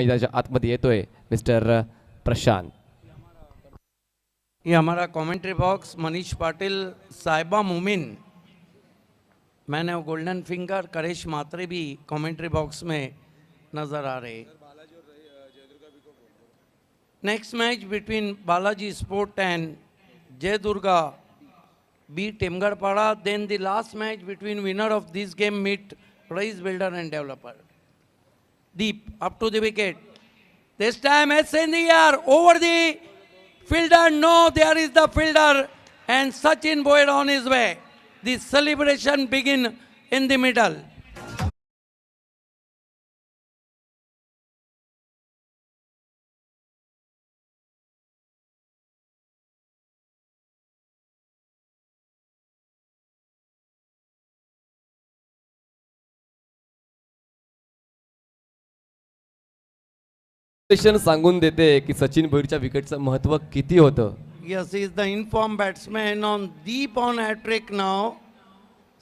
मैदानाच्या आतमध्ये येतोय मिस्टर प्रशांत. ये हमारा कमेंट्री बॉक्स मनीष पाटिल, साहिबा मोमिन, मैंने वो गोल्डन फिंगर, करेश मात्रे भी कमेंट्री बॉक्स में नजर आ रहे. Next match between Balaji sport and Jay Durga B Temgarpara. Then the last match between winner of this game meet Rise Builder and Developer. Deep up to the wicket. This time it's in the air over the fielder. No, there is the fielder and Sachin Boyd on his way. The celebration begin in the middle. सांगून देते की सचिन भोईरच्या विकेटचं महत्त्व किती होतं. Yes, he is the informed batsman on deep on hat-trick now.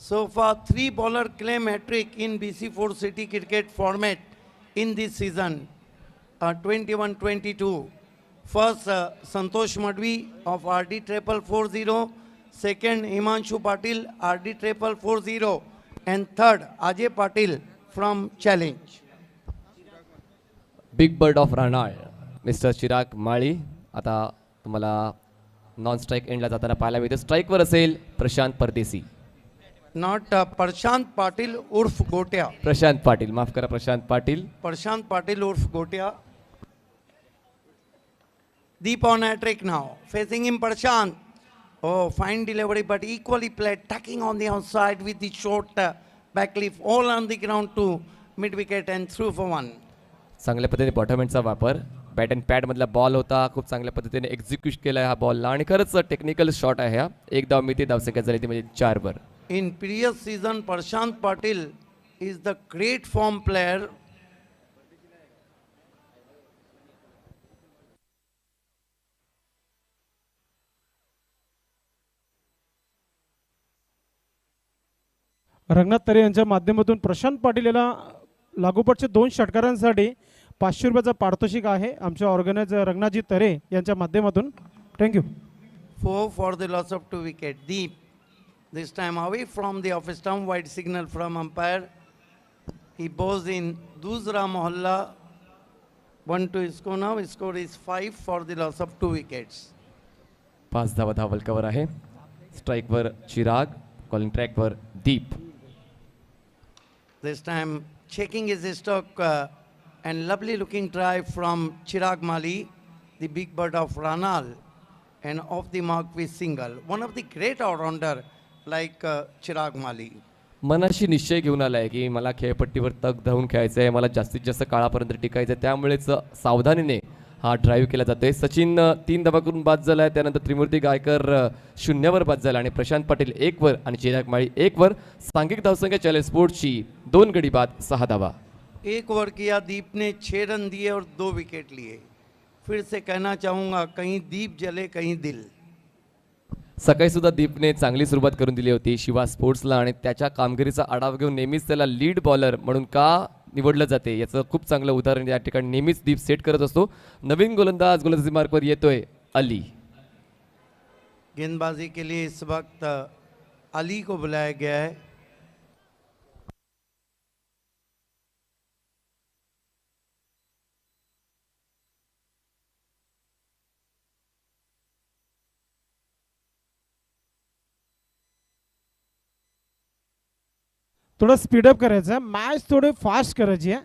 So far, 3 bowler claim hat-trick in BC4 City cricket format in this season, 21-22. First, Santosh Madhvi of RD Triple 40. Second, Himanshu Patil, RD Triple 40. And third, Ajay Patil from Challenge. Big bird of Ranal mister Chirag Mali. आता तुम्हाला non strike एंडला जाताना पाहायला मिळते. स्ट्राईकवर असेल प्रशांत परदेसी. Not Prashant Patil urf Gotia. Prashant Patil, माफ करा, Prashant Patil. Prashant Patil urf Gotia. Deep on hat-trick now. Facing him Prashant. Oh, fine delivery but equally played. Tucking on the outside with the short backleaf. All on the ground to mid-wicket and through for 1. चांगल्या पद्धतीने bottom एंडचा वापर. Bat and pad मधला ball होता. खूप चांगल्या पद्धतीने execute केला हा बॉलला आणि खरंच टेक्निकल शॉट आहे हा. एक धाव मिळते, धावसंख्या झाली ती म्हणजे 4 वर. In previous season, Prashant Patil is the great form player. Ranganath तरे यांच्या माध्यमातून प्रशांत पाटील याला लागोपाठच्या 2 षटकारांसाठी 500 रुपयाचा पारितोषिक आहे आमच्या ऑर्गनायझर रंगनाथजी तरे यांच्या माध्यमातून. Thank you. 4 for the loss of 2 wicket. Deep. This time away from the off stump. Wide signal from umpire. He bows in Dusra Mohalla. 1-2 score now. Score is 5 for the loss of 2 wickets. 5 धावा धावलकावर आहे. स्ट्राईकवर Chirag, calling ट्रॅकवर दीप. This time checking his stock and lovely looking try from Chirag Mali, the big bird of Ranal, and off the mark with single. One of the great all-rounder like Chirag Mali. मनाशी निश्चय घेऊन आलाय की मला खेळपट्टीवर तग धरून खेळायचं आहे, मला जास्तीत जास्त काळापर्यंत टिकायचं आहे. त्यामुळेच सावधानीने हा ड्राईव्ह केला जातोय. सचिन 3 धावा करून बाद झाला आहे. त्यानंतर त्रिमूर्ती गायकर 0 वर बाद झाला आणि प्रशांत पाटील 1 वर आणि चिराग माळी 1 वर. सांघिक धावसंख्या चॅलेंज स्पोर्ट्सची 2 गडी बाद 6 धावा. 1 ओवर किया दीप ने 6 रन दिए और 2 विकेट लिए. फिर से कहना चाहूँगा कहीं दीप जले कहीं दिल. सकाळी सुद्धा दीपने चांगली सुरुवात करून दिली होती शिवा स्पोर्ट्सला आणि त्याच्या कामगिरीचा आढावा घेऊन नेहमीच त्याला लीड बॉलर म्हणून का निवडलं जाते याचं खूप चांगलं उदाहरण या ठिकाणी नेहमीच दीप सेट करत असतो. नवीन गोलंदाजी मार्कवर येतोय अली. गेंदबाजी के लिए इस वक्त अली को बुलाया गया है. थोडं स्पीडअप करायचं आहे, मॅच थोडे फास्ट करायची आहे.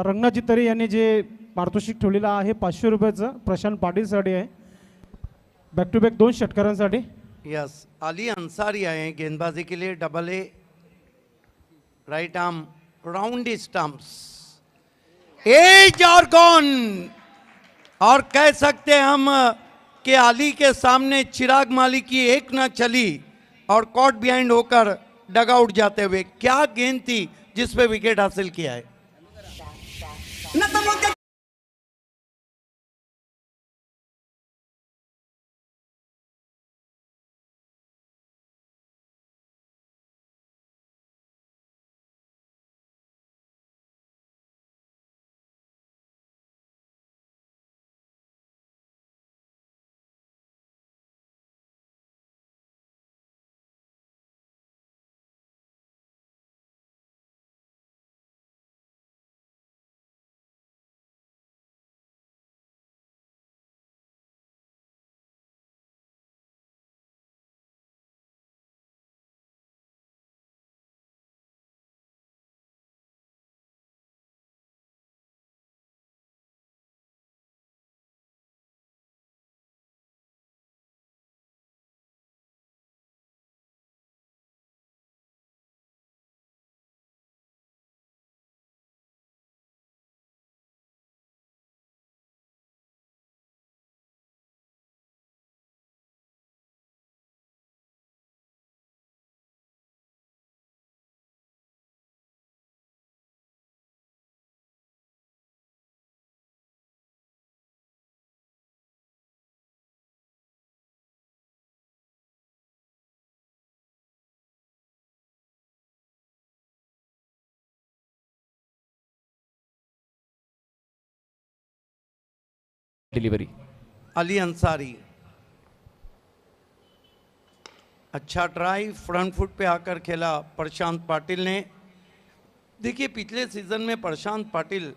रंगनाथजी तरे यांनी जे पारितोषिक ठेवलेलं आहे 500 रुपयाचं प्रशांत पाटीलसाठी आहे. बॅक टू बॅक 2 षटकारांसाठी. यस, अली अंसारी आए हैं गेंदबाजी के लिए. Double A, right arm round stumps, edge और गॉन. और कह सकते हैं हम कि अली के सामने चिराग माली की एक न चली और कॉट बिहाइंड होकर डगआउट जाते हुए. क्या गेंद थी जिस पे विकेट हासिल किया है. डिलीवरी। अली अंसारी, अच्छा ट्राई, फ्रंट फुट पे आकर खेला प्रशांत पाटिल ने। देखिए पिछले सीजन में प्रशांत पाटिल,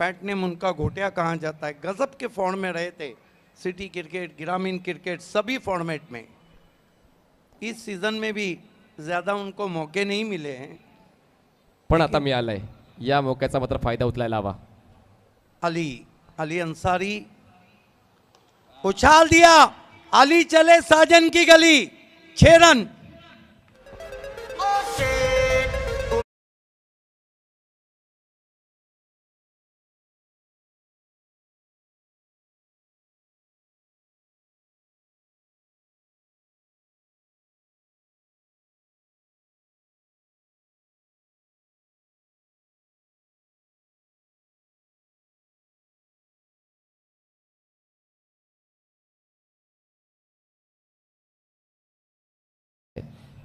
पैट ने उनका घोटिया कहा जाता है, गजब के फॉर्म में रहे थे, सिटी क्रिकेट, ग्रामीण क्रिकेट, सभी फॉर्मेट में। इस सीजन में भी ज़्यादा उनको मौके नहीं मिले हैं, पण आता मिळालंय, या मौक्याचा मात्र फायदा उचलायला हवा। अली अंसारी उछाल दिया, अली चले साजन की गली, 6 रन।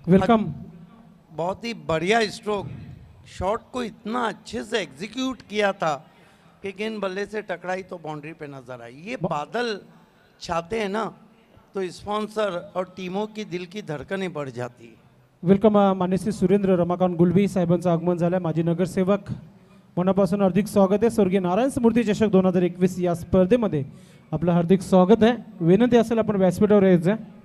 वेलकम। बहुत ही बढ़िया स्ट्रोक, शॉट को इतना अच्छे से एग्जीक्यूट किया था कि गेंद बल्ले से टकराई तो बाउंड्री पे नजर आई। ये बादल छाते हैं ना तो स्पॉन्सर और टीमों की दिल की धड़कनें बढ़ जाती है। वेलकम मान्य श्री सुरेंद्र रमाकांत गुलबी साहेबांचं आगमन झालं। माजी नगरसेवक, मनापासून हार्दिक स्वागत आहे। स्वर्गीय नारायण स्मृती चषक 2021 या स्पर्धेमध्ये आपलं हार्दिक स्वागत आहे। विनंती असेल आपण व्यासपीठावर यायचं आहे।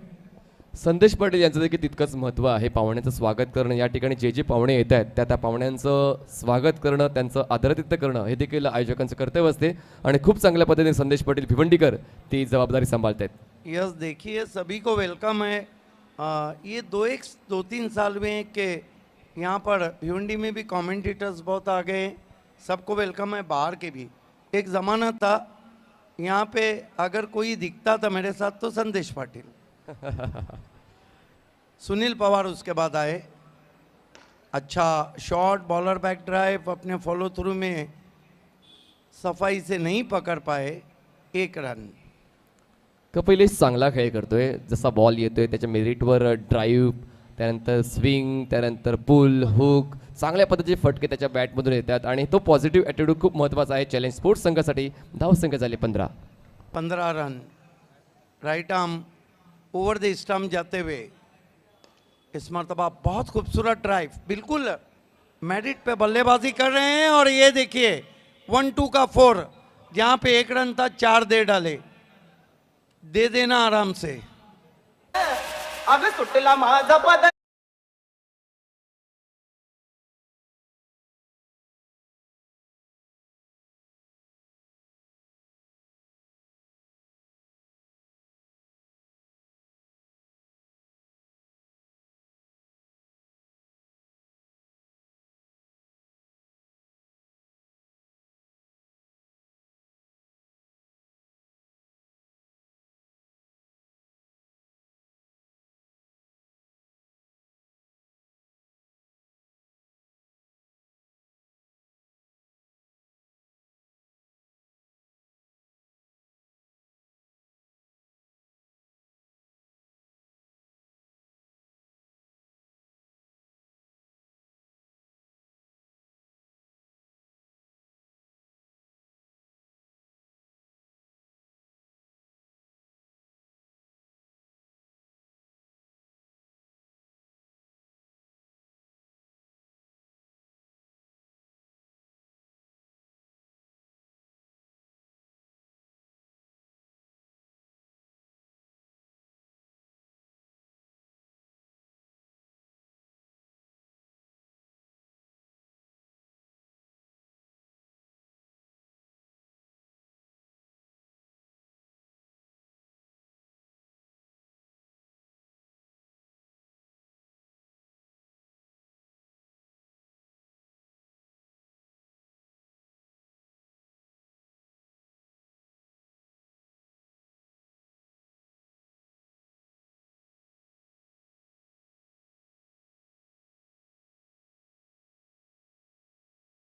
संदेश पाटील यांचं देखील तितकंच महत्त्व आहे, पाहुण्यांचं स्वागत करणं। या ठिकाणी जे जे पाहुणे येत आहेत त्या पाहुण्यांचं स्वागत करणं, त्यांचं आदरातिथ्य करणं हे देखील आयोजकांचं कर्तव्य असते आणि खूप चांगल्या पद्धतीने संदेश पाटील भिवंडीकर ती जबाबदारी सांभाळत आहेत। यस, देखिए सभी को वेलकम है। ये 2-3 साल में कि यहाँ पर भिवंडी में भी कमेंटेटर्स बहुत आ गए, सबको वेलकम है, बाहर के भी। एक ज़माना था यहाँ पे अगर कोई दिखता था मेरे साथ तो संदेश पाटिल, सुनील पवार उसके बाद आए। अच्छा शॉट, बॉलर बैक ड्राइव, अपने फॉलो थ्रू में सफाई से नहीं पकड़ पाए, 1 रन। कपिल चांगला खेळ करतोय, जसा बॉल येतोय त्याच्या मेरिटवर ड्राईव्ह, त्यानंतर स्विंग, त्यानंतर पुल, हुक, चांगल्या पद्धतीचे फटके त्याच्या बॅटमधून येतात आणि तो पॉझिटिव्ह ॲटिट्यूड खूप महत्त्वाचा आहे चॅलेंज स्पोर्ट्स संघासाठी। धावसंख्या झाली 15 run. Right arm over the stump जाते हुए इस मरतबा बहुत खूबसूरत ड्राइव, बिल्कुल मेरिट पे बल्लेबाजी कर रहे हैं। और ये देखिए 1-2 का 4, जहाँ पे 1 रन था 4 दे डाले, दे देना आराम से। अगं सुटला माझा पद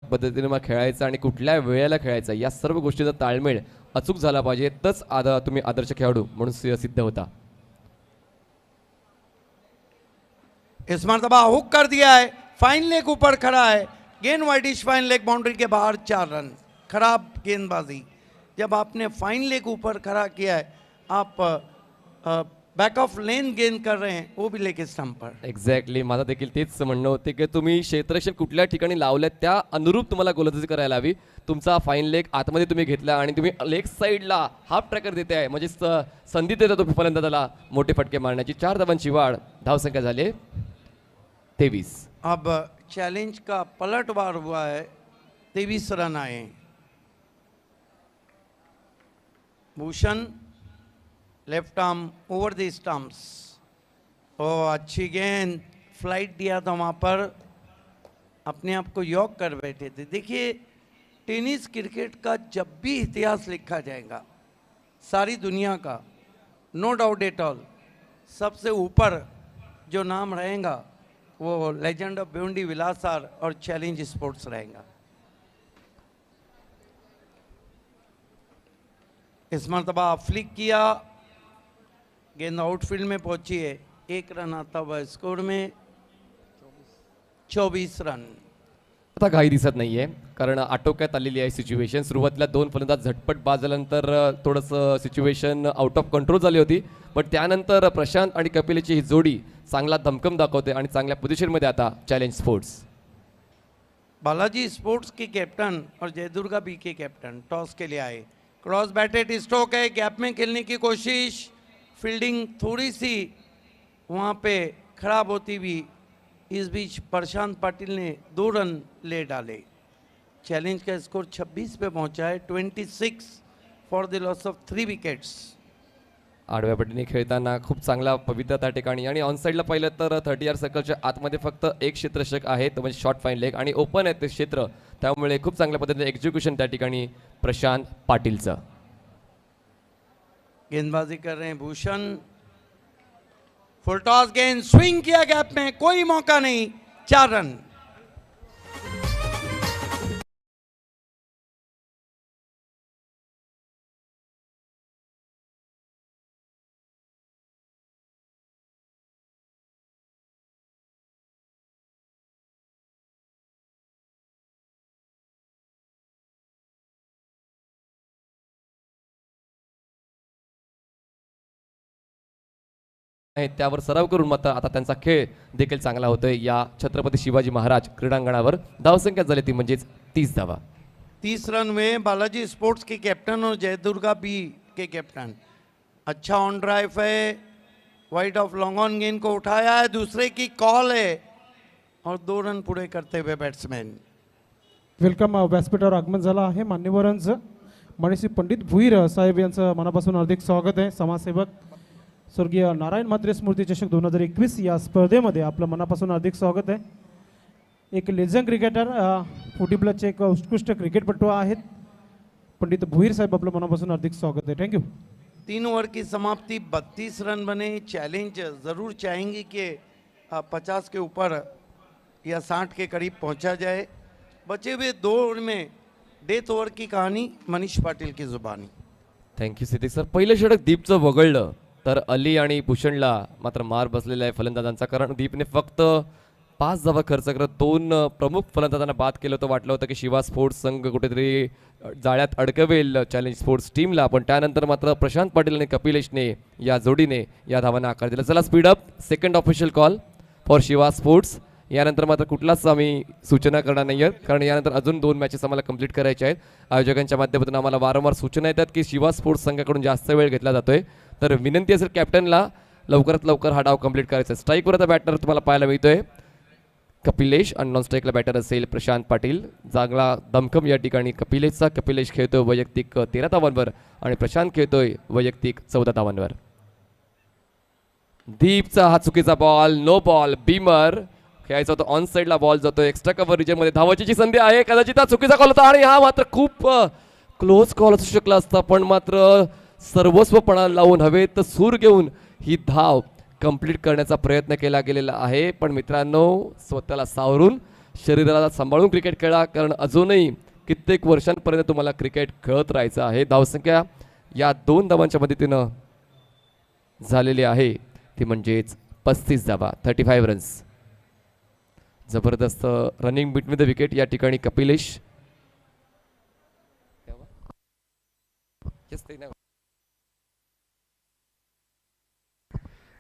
पद्धतीने मग खेळायचं आणि कुठल्या वेळेला खेळायचं या सर्व गोष्टीचा ताळमेळ अचूक झाला पाहिजे, तच तुम्ही आदर्श खेळाडू म्हणून सिद्ध होता। इस मरतबा हुक कर दिया है, फाइन लेग ऊपर खड़ा है, गेंद वाइडिश फाइन लेग बाउंड्री के बाहर, 4 रन। खराब गेंदबाजी, जब आपने फाइन लेग ऊपर खड़ा किया है, आप बैक ऑफ लेन गेन कर रहे हैं, वो भी लेग स्टंप पर. एक्झॅक्टली माझं देखील तेच म्हणणं होते की तुम्ही क्षेत्ररक्षण कुठल्या ठिकाणी लावलं त्या अनुरूप तुम्हाला गोलंदाजी करायला हवी. तुमचा फाईन लेग आतमध्ये तुम्ही घेतला आणि तुम्ही लेग साईडला हाफ ट्रॅकर देते आहे, म्हणजे संधी देता तो फलंदाजाला मोठे फटके मारण्याची. 4 धावांची वाढ. धावसंख्या झाली 23. अब चैलेंज का पलटवार हुआ है, 23 रन आए. Bhushan left arm over the stumps. ओ अच्छी गेंद, फ्लाइट दिया था वहाँ पर, अपने आप को यॉक कर बैठे थे. देखिए टेनिस क्रिकेट का जब भी इतिहास लिखा जाएगा सारी दुनिया का, नो डाउट एट ऑल, सबसे ऊपर जो नाम रहेगा वो लेजेंड ऑफ भिवंडी विलासार और चैलेंज स्पोर्ट्स रहेगा. इस मरतबा फ्लिक किया, गेंद आउटफील्ड में पहुंची है. 1 रन आता हुआ स्कोर में 24 रन. आता काही दिसत नाहीये कारण आटोक्यात आलेली आहे सिच्युएशन. सुरुवातीला 2 फलंदाज झटपट बाद झाल्यानंतर थोडंसं सिच्युएशन आउट ऑफ कंट्रोल झाली होती, पण त्यानंतर प्रशांत आणि कपिलची ही जोडी चांगला धमकम दाखवते आणि चांगल्या पोझिशनमध्ये आता चॅलेंज स्पोर्ट्स. बालाजी स्पोर्ट्स के कैप्टन और जयदुर्गा बी के कैप्टन टॉस के लिए आए. क्रॉस बैटेड स्ट्रोक है, गैप में खेलने की कोशिश, फील्डिंग थोड़ी सी वहाँ पे खराब होती हुई. इस बीच प्रशांत पाटिल ने 2 रन ले डाले. चैलेंज का स्कोर 26 पे पहुंचा है. 26 for the loss of 3 wickets. आडव्या पट्टीने खेळताना खूप चांगला पवित्रा त्या ठिकाणी. आणि ऑन साईडला पाहिलं तर 30 सर्कलच्या आतमध्ये फक्त एक क्षेत्ररक्षक आहे, तो म्हणजे शॉर्ट फाईन लेग, आणि ओपन आहे ते क्षेत्र, त्यामुळे खूप चांगल्या पद्धतीने एक्झिक्युशन त्या ठिकाणी प्रशांत पाटीलचं. गेंदबाजी कर रहे हैं भूषण. फुल टॉस गेंद, स्विंग किया गैप में, कोई मौका नहीं. 4 रन. आहे त्यावर सराव करून मात्र आता त्यांचा खेळ देखील चांगला होतोय या छत्रपती शिवाजी महाराज क्रीडांगणावर. धावसंख्या झाली ती म्हणजेच 30 धावा. 30 रन हुए. बालाजी स्पोर्ट्स के कैप्टन और जयदुर्गा बी के कैप्टन. अच्छा ऑन ड्राइव है, वाइड ऑफ लॉन्ग ऑन गेंद को उठाया है, दूसरे की कॉल है और 2 रन पूरे करते हुए बैट्समैन. वेलकम. व्यासपीठावर आगमन झालं आहे मान्यवरांचं. मनीषी पंडित भुईर साहेब यांचं मनापासून हार्दिक स्वागत आहे. समाजसेवक स्वर्गीय नारायण म्हात्रे स्मृती चषक 2021 या स्पर्धेमध्ये आपलं मनापासून हार्दिक स्वागत आहे. एक लेजंड क्रिकेटर, 40 प्लसचे एक उत्कृष्ट क्रिकेटपटू आहेत पंडित भुईर साहेब, आपलं मनापासून हार्दिक स्वागत आहे. थँक्यू. 3 ओवर की समाप्ति, 32 रन बने. चैलेंज ज़रूर चाहेंगे कि 50 के ऊपर या 60 के करीब पहुंचा जाए. बचे हुए 2 ओवर में डेथ ओवर की कहानी मनीष पाटिल की जुबानी. Thank you Siddiq sir. पहिलं षटक दीपचं वगळलं तर अली आणि भूषणला मात्र मार बसलेला आहे फलंदाजांचा, कारण दीपने फक्त 5 धावा खर्च करत 2 प्रमुख फलंदाजांना बाद केलं होतं. वाटलं होतं की शिवा स्पोर्ट्स संघ कुठेतरी जाळ्यात अडकवेल चॅलेंज स्पोर्ट्स टीमला, पण त्यानंतर मात्र प्रशांत पाटील आणि कपिलेशने या जोडीने या धावांना आकार दिला. चला speed up. Second official call for Shiva sports. यानंतर मात्र कुठलाच आम्ही सूचना करणार नाही आहेत, कारण यानंतर अजून 2 मॅचेस आम्हाला कंप्लीट करायच्या आहेत. आयोजकांच्या माध्यमातून आम्हाला वारंवार सूचना येतात की शिवा स्पोर्ट्स संघाकडून जास्त वेळ घेतला जातोय, तर विनंती असेल कॅप्टनला लवकरात लवकर हा डाव कंप्लीट करायचा. स्ट्राईकवर आता बॅटर तुम्हाला पाहायला मिळतोय कपिलेश आणि नॉन स्ट्राईकला बॅटर असेल प्रशांत पाटील. चांगला दमखम या ठिकाणी कपिलेशचा. कपिलेश खेळतोय वैयक्तिक 13 धावांवर आणि प्रशांत खेळतोय वैयक्तिक 14 धावांवर. दीपचा हा चुकीचा बॉल, नो बॉल. बीमर खेळायचा होता, ऑन साईडला बॉल जातोय एक्स्ट्रा कव्हर रिजनमध्ये. धावाची संधी आहे, कदाचित हा चुकीचा कॉल होता आणि हा मात्र खूप क्लोज कॉल असू शकला असता, पण मात्र सर्वस्वपणा लावून हवेत सूर घेऊन ही धाव कंप्लीट करण्याचा प्रयत्न केला गेलेला आहे. पण मित्रांनो, स्वतःला सावरून शरीराला सांभाळून क्रिकेट खेळा, कारण अजूनही कित्येक वर्षांपर्यंत तुम्हाला क्रिकेट खेळत राहायचं आहे. धावसंख्या या 2 धावांच्या मदतीनं झालेली आहे ती म्हणजेच 35 धावा, 35 रन्स. जबरदस्त रनिंग बिटवीन द विकेट या ठिकाणी कपिलेश. तेच ते नाही.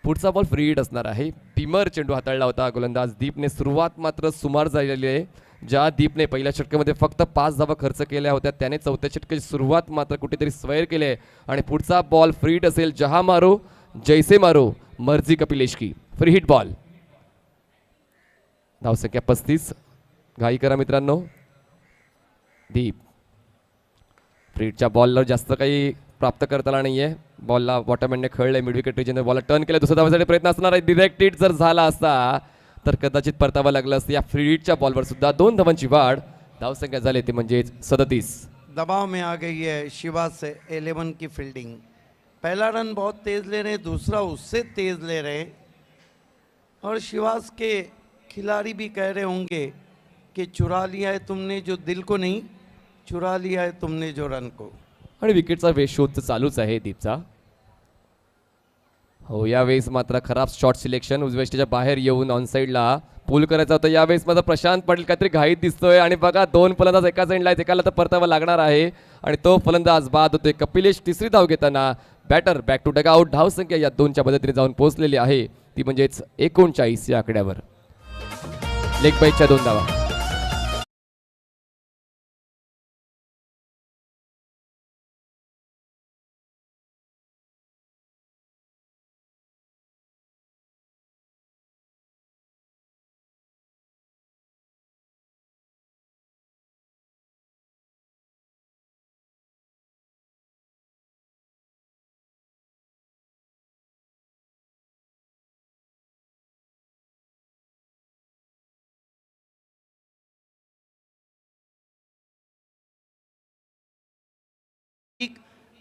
पुढचा बॉल फ्री हिट असणार आहे. भीमर चेंडू हाताळला होता गोलंदाज दीपने. सुरुवात मात्र सुमार झालेली आहे. ज्या दीपने पहिल्या षटकामध्ये फक्त 5 धावा खर्च केल्या होत्या त्याने चौथ्या षटकाची सुरुवात मात्र कुठेतरी स्वैर केली आहे. आणि पुढचा बॉल फ्री हिट असेल. जहा मारो जैसे मारो मर्जी कपिलेश की. Free hit ball. धावसंख्या 35. घाई करा मित्रांनो. दीप फ्री हिटच्या बॉलला जास्त काही प्राप्त करता आला नाहीये. बॉलला बॉटमॅनने खेळलंय मिड विकेट रिजन. बॉलला टर्न केलं. दुसऱ्या धावासाठी प्रयत्न असणार आहे. डिरेक्ट हिट जर झाला असता तर कदाचित परतावा लागला असतं. या फ्री हिटच्या बॉलवर सुद्धा 2 धावांची वाढ. धावसंख्या झाली ती म्हणजेच 37. दबाव में आ गई है शिवा से 11 की फील्डिंग. पहला रन बहुत तेज ले रहे हैं, दूसरा उससे तेज ले रहे हैं. और शिवास के खिलाड़ी भी कह रहे होंगे कि चुरा लिया है तुमने जो दिल को नहीं, चुरा लिया है तुमने जो रन को. आणि विकेटचा शोध चालूच आहे दीपचा. हो यावेळेस मात्र खराब शॉट सिलेक्शन. उजव्या बाहेर येऊन ऑन साईडला पूल करायचा होता. यावेळेस मात्र प्रशांत पाटील काहीतरी घाईत दिसतोय. आणि बघा 2 फलंदाज एका साईडला आहेत. एकाला तर परतावा लागणार आहे आणि तो फलंदाज बाद होतोय. कपिलेश तिसरी धाव घेताना batter back to dugout. धावसंख्या या 2च्या मदतीने जाऊन पोहोचलेली आहे ती म्हणजेच 39 या आकड्यावर. लेग बाईकच्या 2 धावा.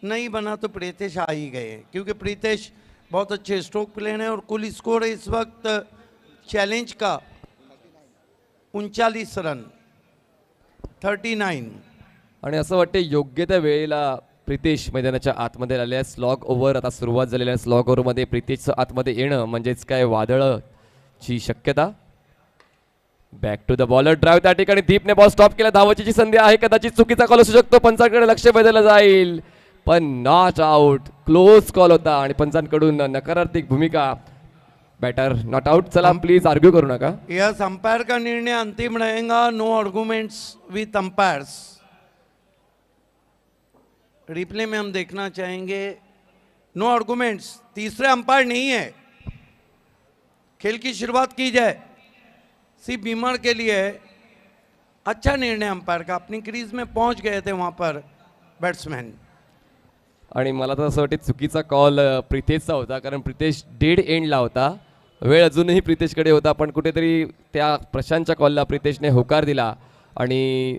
नहीं बना तो प्रीतेश आ ही गए, क्योंकि प्रीतेश बहुत अच्छे स्ट्रोक प्लेयर हैं. और कुल स्कोर है इस वक्त चैलेंज का 39 रन 39. आणि असं वाटतं योग्य त्या वेळेला प्रितेश मैदानाच्या आतमध्ये आले. स्लॉग ओव्हर आता सुरुवात झालेली आहे. स्लॉग ओव्हरमध्ये प्रितेशचं आतमध्ये येणं म्हणजेच काय वादळची शक्यता. Back to the bowler drive. त्या ठिकाणी दीपने बॉल स्टॉप केला. धावाची संधी आहे. कदाचित चुकीचा कॉल असू शकतो. पंचांकडे लक्ष वेधलं जाईल पण नॉट आउट. क्लोज कॉल होता आणि पंचांकडून नकारात्मक भूमिका. Batter not out. चला प्लीज आर्ग्यू करू नका. यस, अंपायर का निर्णय अंतिम रहेगा. No arguments with umpires. Replay में हम देखना चाहेंगे. No arguments. तीसरे अंपायर नहीं है. खेल की शुरुआत की जाए. सी बीमर के लिए अच्छा निर्णय अंपायर का. अपनी क्रीज में पहुंच गए थे वहां पर बैट्समैन. आणि मला तर असं वाटतं चुकीचा कॉल प्रितेशचा होता. कारण प्रितेश डेड एंडला होता. वेळ अजूनही प्रितेशकडे होता पण कुठेतरी त्या प्रशांतच्या कॉलला प्रितेशने होकार दिला आणि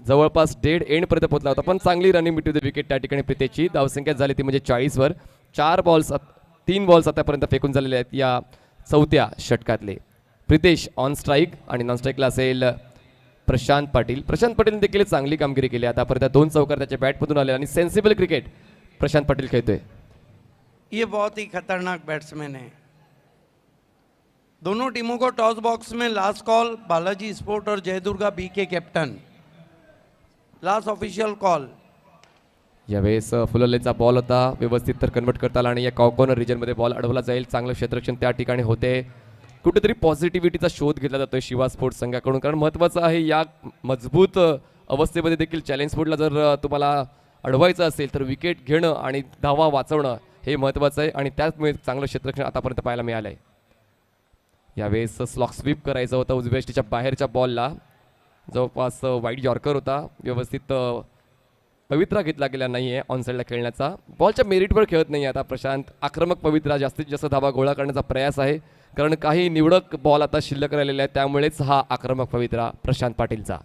जवळपास डेड एंडपर्यंत पोहोचला होता. पण चांगली रनिंग बिटवीन द विकेट त्या ठिकाणी प्रितेशची. धावसंख्या झाली ती म्हणजे 40वर. 3 बॉल्स आतापर्यंत फेकून झालेले आहेत या चौथ्या षटकातले. प्रितेश ऑन स्ट्राईक आणि नॉन स्ट्राईकला असेल प्रशांत पाटील. प्रशांत पाटीलने देखील चांगली कामगिरी केली. आतापर्यंत 2 चौकार त्याच्या बॅटमधून आले आणि सेन्सिबल क्रिकेट प्रशांत पाटील खेळतोय. ये बहुत ही खतरनाक बैट्समैन है. दोनों टीमों को टॉस बॉक्स में लास्ट कॉल. बालाजी स्पोर्ट और जयदुर्गा बी के कैप्टन. Last official call. यावेळेस फुललेचा बॉल होता. व्यवस्थित तर कन्वर्ट करता आला आणि या कॉर्नर रिजनमध्ये बॉल अडवला जाईल. चांगलं क्षेत्ररक्षण त्या ठिकाणी होते. कुठेतरी पॉझिटिव्हिटीचा शोध घेतला जातोय शिवा स्पोर्ट्स संघाकडून. कारण महत्त्वाचं आहे या मजबूत अवस्थेमध्ये देखील चॅलेंज स्पोर्टला जर तुम्हाला अडवायचं असेल तर विकेट घेणं आणि धावा वाचवणं हे महत्त्वाचं आहे आणि त्याचमुळे चांगलं क्षेत्ररक्षण आतापर्यंत पाहायला मिळालं आहे. यावेळेस स्लॉक स्वीप करायचं होतं उजव्या बाहेरच्या बॉलला. जवळपास वाईट यॉर्कर होता. व्यवस्थित पवित्रा घेतला गेला नाही आहे ऑन साईडला खेळण्याचा. बॉलच्या मेरिटवर खेळत नाही आता प्रशांत. आक्रमक पवित्रा जास्तीत जास्त धावा गोळा करण्याचा प्रयास आहे कारण काही निवडक बॉल आता शिल्लक राहिलेले आहेत. त्यामुळेच हा आक्रमक पवित्रा प्रशांत पाटीलचा.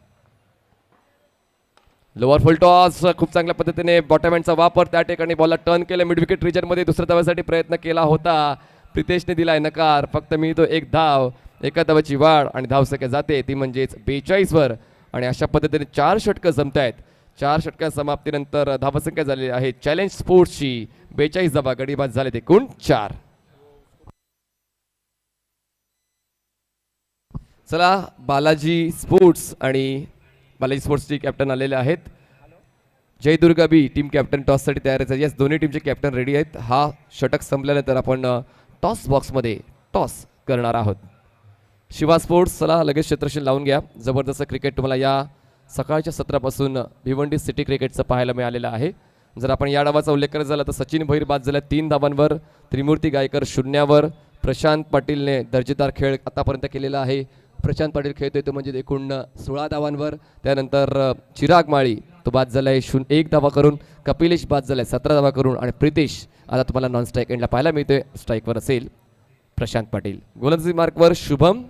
लोअर फुल टॉस खूप चांगल्या पद्धतीने बॉटमहँडचा वापर. त्या ठिकाणी बॉलला टर्न केलं. मिड विकेट रिजनमध्ये दुसऱ्या धावासाठी प्रयत्न केला होता. प्रितेशने दिलाय नकार. फक्त मिळतो 1 धाव. एका धावाची वाढ आणि धावसंख्या जाते ती म्हणजेच 42वर. आणि अशा पद्धतीने 4 षटकं जमत आहेत. 4 षटका समाप्तीनंतर धावसंख्या झालेली आहे चॅलेंज स्पोर्ट्सची 42 धावा. गडी बाद झाले ते एकूण 4. चला बालाजी स्पोर्ट्स आणि बालाजी स्पोर्ट्सचे कॅप्टन आलेले आहेत. जयदुर्गा बी टीम कॅप्टन टॉससाठी तयार आहे. यस, दोन्ही टीमचे कॅप्टन रेडी आहेत. हा षटक संपल्यानंतर आपण टॉस बॉक्समध्ये टॉस करणार आहोत. शिवा स्पोर्ट्स चला लगेच क्षेत्रशील लावून घ्या. जबरदस्त क्रिकेट तुम्हाला या सकाळच्या सत्रापासून भिवंडी सिटी क्रिकेटचं पाहायला मिळालेलं आहे. जर आपण या डावाचा उल्लेख करत झाला तर सचिन भैर बाद झाला 3 धावांवर, त्रिमूर्ती गायकर 0वर, प्रशांत पाटीलने दर्जेदार खेळ आतापर्यंत केलेला आहे. प्रशांत पाटील खेळतोय तो म्हणजे एकूण 16 धावांवर. त्यानंतर चिराग माळी तो बाद झाला आहे 1 धावा करून, कपिलेश बाद झाला आहे 17 धावा करून आणि प्रितेश आता तुम्हाला नॉन स्ट्राईक एंडला पाहायला मिळतोय. स्ट्राईकवर असेल प्रशांत पाटील. गोलंदाजी मार्कवर Shubham,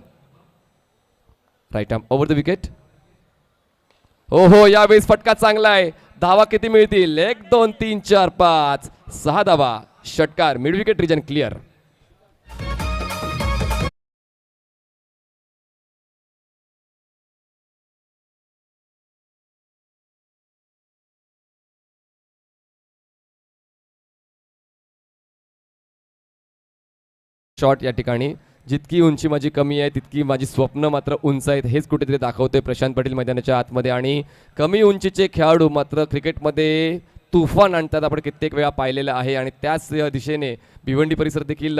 right arm over the wicket. हो यावेळेस फटका चांगला आहे. धावा किती मिळतील? 1 2 3 4 5 6 धावा. षटकार, mid wicket region clear. Shot या ठिकाणी जितकी उंची माझी कमी आहे तितकी माझी स्वप्न मात्र उंच आहेत हेच कुठेतरी दाखवतोय प्रशांत पाटील मैदानाच्या आतमध्ये. आणि कमी उंचीचे खेळाडू मात्र क्रिकेटमध्ये तुफान आणतात आपण कित्येक वेळा पाहिलेलं आहे. आणि त्याच दिशेने भिवंडी परिसर देखील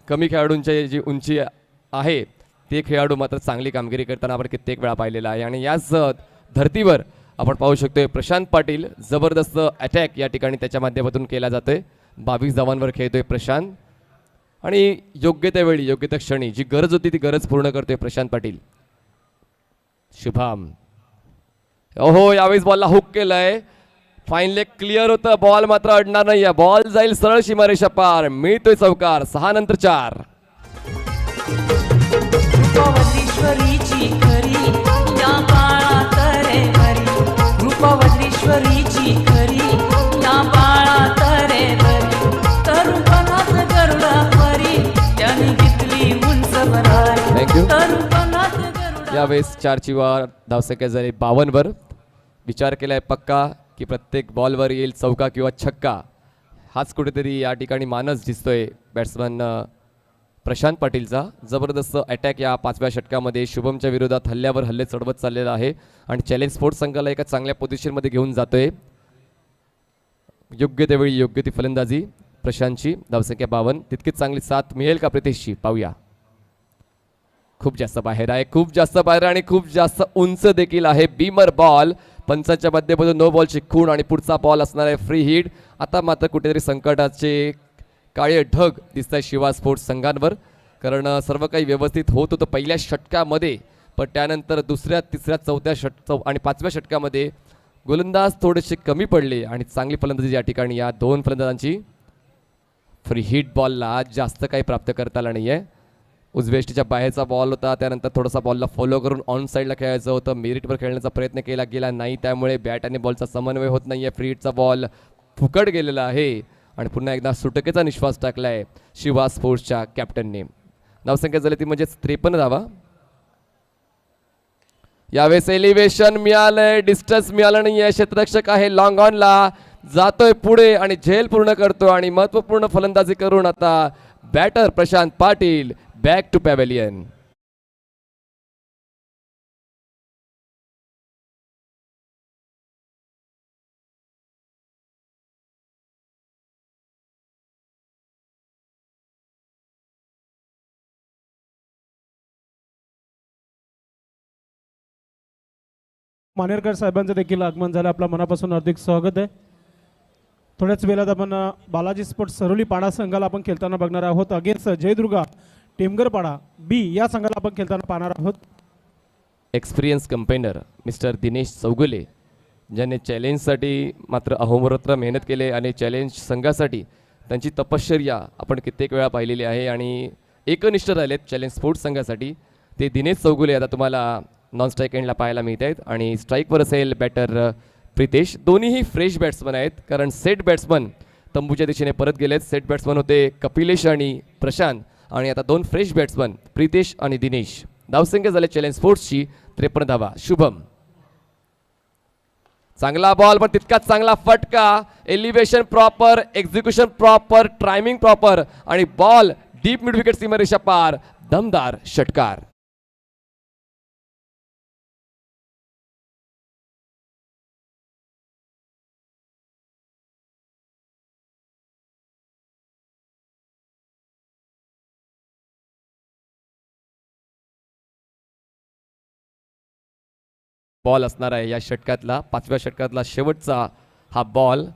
कमी खेळाडूंची जी उंची आहे ते खेळाडू मात्र चांगली कामगिरी करताना आपण कित्येक वेळा पाहिलेलं आहे. आणि याच धर्तीवर आपण पाहू शकतोय प्रशांत पाटील जबरदस्त अटॅक या ठिकाणी त्याच्या माध्यमातून केला जातोय. 22 धावांवर खेळतोय प्रशांत आणि योग्य त्या वेळी योग्य त्या क्षणी जी गरज होती ती गरज पूर्ण करतोय प्रशांत पाटील. शुभम, ओहो यावेळेस बॉलला हुक केलंय. फाईन लेग क्लिअर होतं, बॉल मात्र अडणार नाहीये. बॉल जाईल सरळ सीमारेषा पार. मिळतोय चौकार. 6 नंतर 4. रूपवतीश्वरीची खरी या बाळात रे भरी, रूपवतीश्वरीची खरी या बाळात रे भरी, तरुपणात गरुडा परी त्याने घेतली उंच भरारी. थँक्यू. तरुपणात गरुडा यावेळेस 4ची वार धावसंख्या झाली 52वर. विचार केलाय पक्का की प्रत्येक बॉलवर येईल चौका किंवा छक्का. हाच कुठेतरी या ठिकाणी मानस दिसतोय बॅट्समन प्रशांत पाटीलचा. जबरदस्त अटॅक या 5व्या षटकामध्ये शुभमच्या विरोधात हल्ल्यावर हल्ले चढवत चाललेला आहे आणि चॅलेंज स्पोर्ट्स संघाला एका चांगल्या पोझिशनमध्ये घेऊन जातोय. योग्य त्यावेळी योग्य ती फलंदाजी प्रशांतची. धावसंख्या 52. तितकीच चांगली साथ मिळेल का प्रितेशची? पाहूया. खूप जास्त बाहेर आहे, खूप जास्त बाहेर आणि खूप जास्त उंच देखील आहे. Beamer ball. पंचांच्या मध्येपासून नो बॉलची खूण आणि पुढचा बॉल असणार आहे फ्री हिट. आता मात्र कुठेतरी संकटाचे काळे ढग दिसत आहे शिवा स्पोर्ट्स संघांवर, कारण सर्व काही व्यवस्थित होत होतं पहिल्या षटकामध्ये, पण त्यानंतर दुसऱ्या तिसऱ्या चौथ्या आणि 5व्या षटकामध्ये गोलंदाज थोडेसे कमी पडले आणि चांगली फलंदाजी या ठिकाणी या 2 फलंदाजांची. फ्री हिट बॉलला जास्त काही प्राप्त करता आलं नाही आहे. उजवेष्टीच्या बाहेरचा बॉल होता, त्यानंतर थोडासा बॉलला फॉलो करून ऑन साईडला खेळायचं होतं. मेरिटवर खेळण्याचा प्रयत्न केला गेला नाही, त्यामुळे बॅट आणि बॉलचा समन्वय होत नाही आहे. फ्री हिटचा बॉल फुकट गेलेला आहे आणि पुन्हा एकदा सुटकेचा निश्वास टाकलाय शिवा स्पोर्ट्सच्या कॅप्टनने. धावसंख्या झाली ती म्हणजे 53 धावा. यावेळेस एलिव्हेशन मिळालंय, डिस्टन्स मिळालं नाही आहे. क्षेत्ररक्षक आहे लॉंग ऑनला, जातोय पुढे आणि झेल पूर्ण करतो आणि महत्त्वपूर्ण फलंदाजी करून आता batter Prashant Patil back to pavilion. Manerkar साहेबांचं देखील आगमन झालं. आपलं मनापासून हार्दिक स्वागत आहे. थोड्याच वेळात आपण बालाजी स्पोर्ट्स सरोली पाडा संघाला आपण खेळताना बघणार आहोत. अगेन्स्ट जयदुर्गा टेमगरपाडा बी या संघाला आपण खेळताना पाहणार आहोत. एक्सपिरियन्स कंपेनर मिस्टर दिनेश चौगुले ज्यांनी चॅलेंजसाठी मात्र अहोरात्र मेहनत केले आणि चॅलेंज संघासाठी त्यांची तपश्चर्या आपण कित्येक वेळा पाहिलेली आहे आणि एकनिष्ठ राहिलेत चॅलेंज स्पोर्ट्स संघासाठी. ते दिनेश चौगुले आता तुम्हाला नॉन स्ट्राईक एंडला पाहायला मिळत आहेत आणि स्ट्राईकवर असेल बॅटर प्रितेश. दोन्हीही फ्रेश बॅट्समन आहेत, कारण सेट बॅट्समन तंबूच्या दिशेने परत गेलेत. सेट बॅट्समन होते कपिलेश आणि प्रशांत आणि आता 2 फ्रेश बॅट्समन प्रितेश आणि दिनेश. धावसंख्या झाले चॅलेंज स्पोर्ट्सची 53 धावा. शुभम, चांगला बॉल पण तितकाच चांगला फटका. Elevation proper, execution proper, timing proper आणि बॉल डीप मिड विकेट सीमारेषा पार. दमदार षटकार. बॉल असणार आहे या षटकातला, 5व्या षटकातला शेवटचा हा बॉल.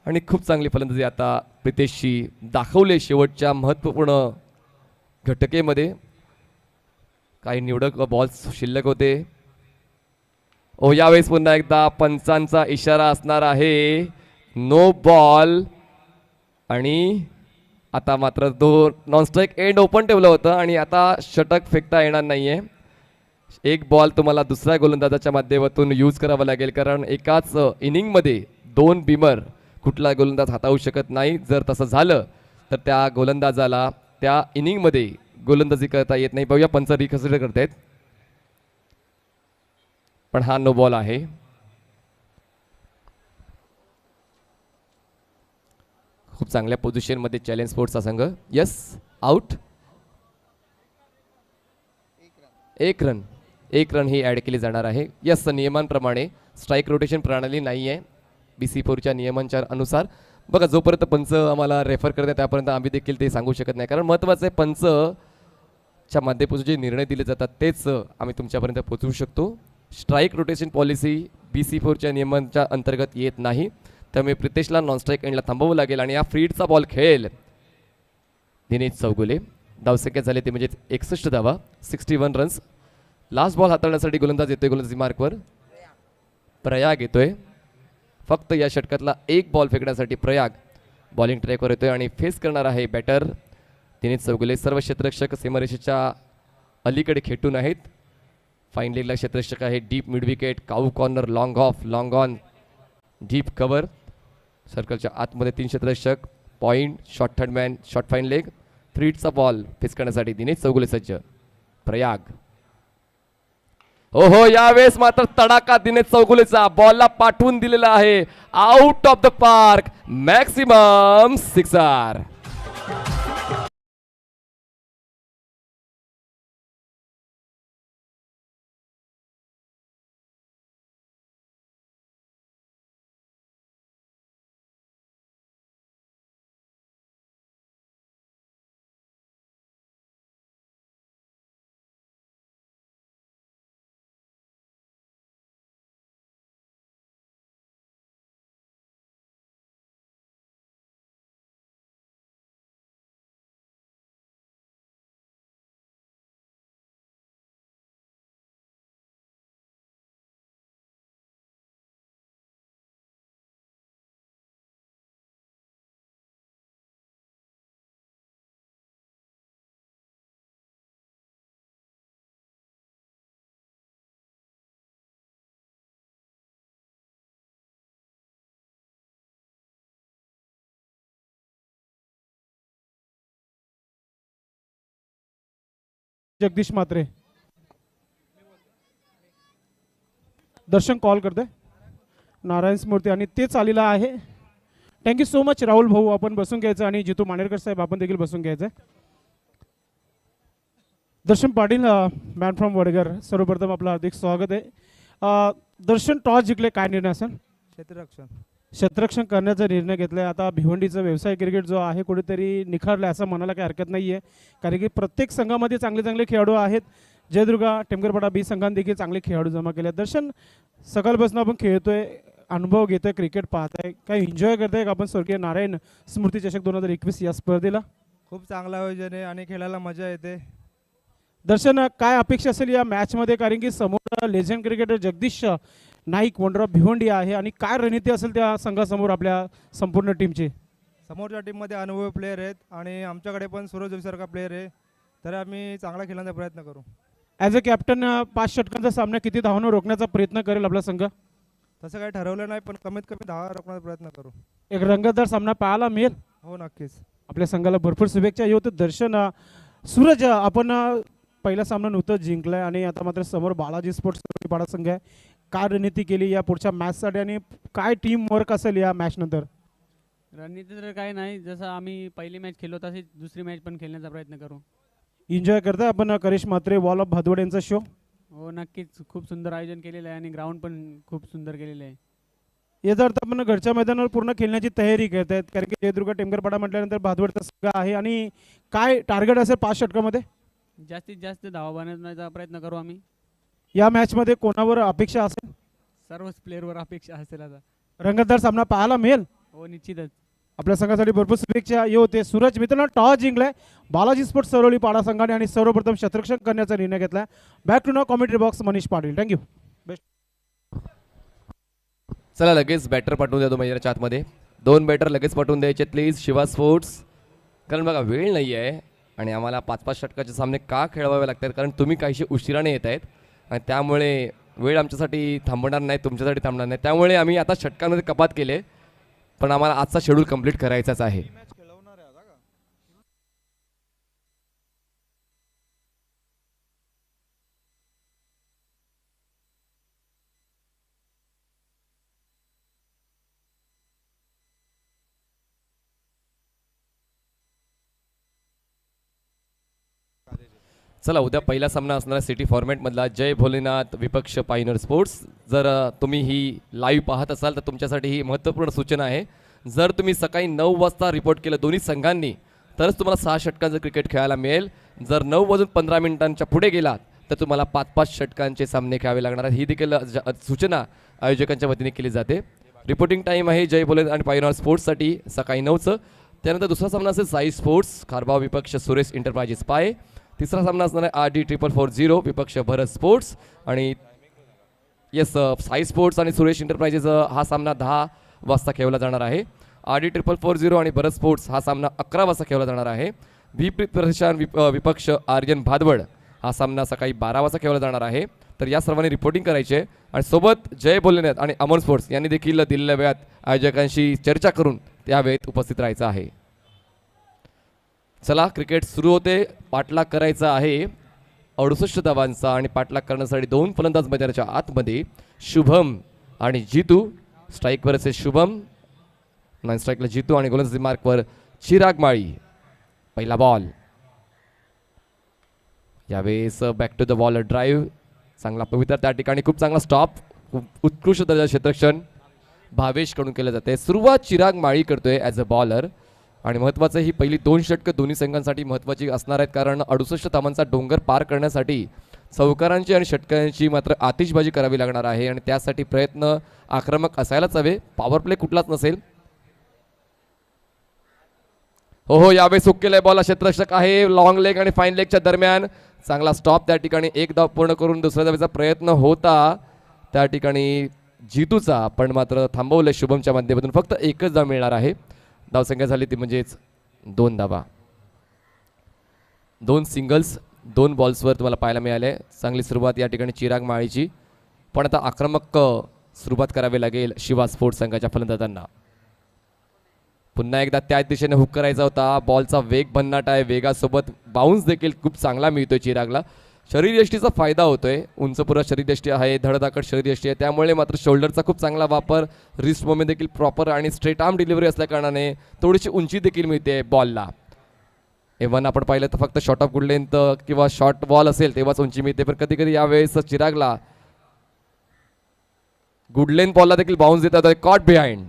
आणि खूप चांगली फलंदाजी आता प्रितेशची दाखवले शेवटच्या महत्त्वपूर्ण घटकेमध्ये. काही निवडक बॉल्स शिल्लक होते. यावेळेस पुन्हा एकदा पंचांचा इशारा असणार आहे, नो बॉल. आणि आता मात्र नॉन स्ट्राईक एंड ओपन ठेवलं होतं आणि आता षटक फेकता येणार नाहीये. एक बॉल तुम्हाला दुसऱ्या गोलंदाजाच्या माध्यमातून यूज करावा लागेल, कारण एकाच इनिंगमध्ये 2 बिमर कुठला गोलंदाज हाताळू शकत नाही. जर तसं झालं तर त्या गोलंदाजाला त्या इनिंगमध्ये गोलंदाजी करता येत नाही. बघूया पंच रिकन्सिडर करतायत, पण हा नो बॉल आहे. खूप चांगल्या पोझिशनमध्ये चॅलेंज स्पोर्ट्सचा संघ. Yes, out. एक रन ही ॲड केली जाणार आहे. यस, नियमांप्रमाणे स्ट्राईक रोटेशन प्रणाली नाही आहे BC4च्या नियमांच्या अनुसार. बघा, जोपर्यंत पंच आम्हाला रेफर करतात त्यापर्यंत आम्ही देखील ते सांगू शकत नाही, कारण महत्त्वाचं आहे पंचच्या माध्यमातून जे निर्णय दिले जातात तेच आम्ही तुमच्यापर्यंत पोहोचवू शकतो. स्ट्राईक रोटेशन पॉलिसी BC4च्या नियमांच्या अंतर्गत येत नाही, त्यामुळे प्रितेशला नॉन स्ट्राईक एंडला थांबावं लागेल. आणि या फ्रीडचा बॉल खेळेल दिनेश चौगुले. धावसंख्या झाले ते म्हणजे 61 धावा, 61 रन्स. लास्ट बॉल हाताळण्यासाठी गोलंदाज येतोय गोलंदाजी मार्कवर. प्रयाग येतोय. फक्त या षटकातला एक बॉल फेकण्यासाठी प्रयाग बॉलिंग ट्रॅकवर येतोय आणि फेस करणार आहे बॅटर दिनेश चौगुले. सर्व क्षेत्ररक्षक सीमारेषेच्या अलीकडे खेटून आहेत. फाईन लेगला क्षेत्ररक्षक आहे. Deep mid wicket, cow corner, long off, long on, deep cover. सर्कलच्या आतमध्ये 3 क्षेत्ररक्षक, point, short third man, short fine leg. फ्रीडचा बॉल फेस करण्यासाठी दिनेश चौगुले सज्ज. प्रयाग. यावेळेस मात्र तडाखा दिनेश चौगुलेचा. बॉलला पाठवून दिलेला आहे out of the park, maximum sixer. Jagdish Mhatre. Darshan call करते नारायण स्मृती आणि ते चालीला आहे. थँक्यू सो मच राहुल भाऊ. आपण बसून घ्यायचं आणि जितू मानेरकर साहेब आपण देखील बसून घ्यायचं. दर्शन पाटील मॅन फ्रॉम वडगर, सर्वप्रथम आपलं हार्दिक स्वागत आहे. दर्शन टॉस जिंकले, काय निर्णय असेल? क्षेत्ररक्षण करण्याचा निर्णय घेतलाय. आता भिवंडीचं व्यवसाय क्रिकेट जो आहे कुठेतरी निखारलं असं म्हणायला काही हरकत नाही आहे, कारण की प्रत्येक संघामध्ये चांगले चांगले खेळाडू आहेत. जयदुर्गा टेमगरपाडा B संघाने देखील चांगले खेळाडू जमा केले. दर्शन, सकाळपासून आपण खेळतोय, अनुभव घेतोय, क्रिकेट पाहताय, काय एन्जॉय करताय का आपण स्वर्गीय नारायण स्मृती चषक 2021 या स्पर्धेला? खूप चांगला आयोजन आहे आणि खेळायला मजा येते. दर्शन, काय अपेक्षा असेल या मॅचमध्ये, कारण की समोर legend cricketer Jagdish Naik wonder Bhiwandi आहे, आणि काय रणनीती असेल त्या संघासमोर आपल्या संपूर्ण टीमची? समोरच्या टीममध्ये अनुभवी प्लेयर आहेत आणि आमच्याकडे पण सूरज जोशीसारखा प्लेयर आहे, तर आम्ही चांगला खेळण्याचा प्रयत्न करू. ॲज अ कॅप्टन 5 षटकांचा सामना किती धावांवर रोखण्याचा प्रयत्न करेल आपला संघ? तसं काही ठरवलं नाही, पण कमीत कमी 10 रोखण्याचा प्रयत्न करू. एक रंगतदार सामना पाहायला मिळेल. हो, नक्कीच. आपल्या संघाला भरपूर शुभेच्छा. येऊ दर्शन, सूरज, आपण पहिला सामना नुकतंच जिंकलाय आणि आता मात्र समोर बालाजी स्पोर्ट्स पाडा संघ आहे. काय रणनीती केली या पुढच्या मॅचसाठी आणि काय टीम वर्क असेल या मॅच नंतर? रणनीती तर काही नाही, जसं आम्ही पहिली मॅच खेळलो तशीच दुसरी मॅच पण खेळण्याचा प्रयत्न करू. एन्जॉय करताय आपण करिश म्हात्रे वॉल ऑफ भादवड यांचा शो? हो, नक्कीच. खूप सुंदर आयोजन केलेलं आहे आणि ग्राउंड पण खूप सुंदर केलेलं आहे. याचा अर्थ आपण घरच्या मैदानावर पूर्ण खेळण्याची तयारी करतायत, कारण की जयदुर्गा टेमगरपाडा म्हटल्यानंतर भादवडचा संघ आहे. आणि काय टार्गेट असेल 5 षटकामध्ये? जास्तीत जास्त धावा बनवण्याचा प्रयत्न करू आम्ही. या मॅचमध्ये कोणावर अपेक्षा असेल? सर्वच प्लेअरवर अपेक्षा असेल आता. रंगतदार सामना पाहायला मिळेल. हो निश्चितच. आपल्या संघासाठी भरपूर शुभेच्छा. हे होते सूरज. मित्रांनो, टॉस जिंकलाय बालाजी स्पोर्ट्स सरवली पाडा संघाने आणि सर्वप्रथम शतरक्षण करण्याचा निर्णय घेतलाय. बॅक टू नाव commentary box Manish Patil. Thank you. चला लगेच बॅटर पाठवून द्या. 2 मैदानाच्या आतमध्ये 2 बॅटर लगेच पाठवून द्यायचे प्लीज शिवा स्पोर्ट्स. कारण बघा वेळ नाही आहे आणि आम्हाला 5-5 षटकाचे सामने का खेळवावे लागतात, कारण तुम्ही काहीशी उशिराने येत आहेत आणि त्यामुळे वेळ आमच्यासाठी थांबणार नाही, तुमच्यासाठी थांबणार नाही. त्यामुळे आम्ही आता षटकांमध्ये कपात केले, पण आम्हाला आजचा शेड्यूल कंप्लीट करायचाच आहे. चला उद्या पहिला सामना असणारा सिटी फॉर्मॅटमधला जय भोलेनाथ विपक्ष पायनर स्पोर्ट्स. जर तुम्ही ही लाईव्ह पाहत असाल तर तुमच्यासाठी ही महत्त्वपूर्ण सूचना आहे. जर तुम्ही सकाळी 9 वाजता रिपोर्ट केलं दोन्ही संघांनी तरच तुम्हाला 6 षटकांचं क्रिकेट खेळायला मिळेल. जर 9:15 पुढे गेलात तर तुम्हाला 5-5 षटकांचे सामने खेळावे लागणार आहेत. ही देखील सूचना आयोजकांच्या वतीने केली जाते. रिपोर्टिंग टाईम आहे जय भोलेनाथ आणि पायनर स्पोर्ट्ससाठी सकाळी 9चं. त्यानंतर दुसरा सामना असेल साई स्पोर्ट्स खारबाव विपक्ष सुरेश एंटरप्राइजेस पाय. तिसरा सामना असणार आहे RD440 विपक्ष भरत स्पोर्ट्स. आणि येस साई स्पोर्ट्स आणि सुरेश एंटरप्राइजेस हा सामना 10 वाजता खेळवला जाणार आहे. RD440 आणि भरत स्पोर्ट्स हा सामना 11 वाजता खेळवला जाणार आहे. प्रशांत विपक्ष आर्यन भादवड हा सामना सकाळी 12 वाजता खेळवला जाणार आहे. तर या सर्वांनी रिपोर्टिंग करायचे आणि सोबत जय भोलेनाथ आणि अमन स्पोर्ट्स यांनी देखील दिलेल्या वेळात आयोजकांशी चर्चा करून त्या वेळेत उपस्थित राहायचं आहे. चला क्रिकेट सुरू होते. पाठलाग करायचा आहे 68 धावांचा आणि पाठलाग करण्यासाठी 2 फलंदाज मैदानाच्या आतमध्ये शुभम आणि जितू. स्ट्राईकवर असेल शुभम, 9 स्ट्राईकला जितू आणि गोलंदाजी मार्कवर चिराग माळी. पहिला बॉल यावेळेस back to the ball drive चांगला पवित्र त्या ठिकाणी खूप चांगला स्टॉप, खूप उत्कृष्ट दर्जा क्षेत्ररक्षण भावेश कडून केलं जाते. सुरुवात चिराग माळी करतोय ॲज अ बॉलर आणि महत्त्वाचं ही पहिली 2 षटकं दोन्ही संघांसाठी महत्त्वाची असणार आहेत, कारण 68 धावांचा डोंगर पार करण्यासाठी चौकारांची आणि षटकांची मात्र आतिषबाजी करावी लागणार आहे आणि त्यासाठी प्रयत्न आक्रमक असायलाच हवे. पॉवर प्ले कुठलाच नसेल. हो यावेळेस हुक केलंय बॉल. क्षेत्ररक्षक आहे लॉंग लेग आणि फाईन लेगच्या दरम्यान चांगला स्टॉप त्या ठिकाणी. 1 धाव पूर्ण करून दुसऱ्या धावेचा प्रयत्न होता त्या ठिकाणी जितूचा, पण मात्र थांबवलंय शुभमच्या माध्यमातून. फक्त 1च धाव मिळणार आहे. धावसंख्या झाली ती म्हणजेच 2 धावा. 2 सिंगल्स 2 बॉल्सवर तुम्हाला पाहायला मिळाले. चांगली सुरुवात या ठिकाणी चिराग माळीची, पण आता आक्रमक सुरुवात करावी लागेल शिवा स्पोर्ट्स संघाच्या फलंदाजांना. पुन्हा एकदा त्याच दिशेने हुक करायचा होता. बॉलचा वेग भन्नाट आहे, वेगासोबत बाउन्स देखील खूप चांगला मिळतोय चिरागला. शरीरयष्टीचा फायदा होतोय, उंचपुरा शरीरयष्टी आहे, धडधाकट शरीरयष्टी आहे, त्यामुळे मात्र शोल्डरचा खूप चांगला वापर, रिस्ट मोमेंट देखील प्रॉपर आणि स्ट्रेट आर्म डिलिव्हरी असल्या कारणाने थोडीशी उंची देखील मिळते बॉलला. इव्हन आपण पाहिलं तर फक्त शॉर्ट ऑफ गुड लेंथ किंवा शॉर्ट बॉल असेल तेव्हाच उंची मिळते, पण कधी कधी यावेळेस चिरागला गुड लेंथ बॉलला देखील बाउन्स देत होता. कॉट बिहाइंड,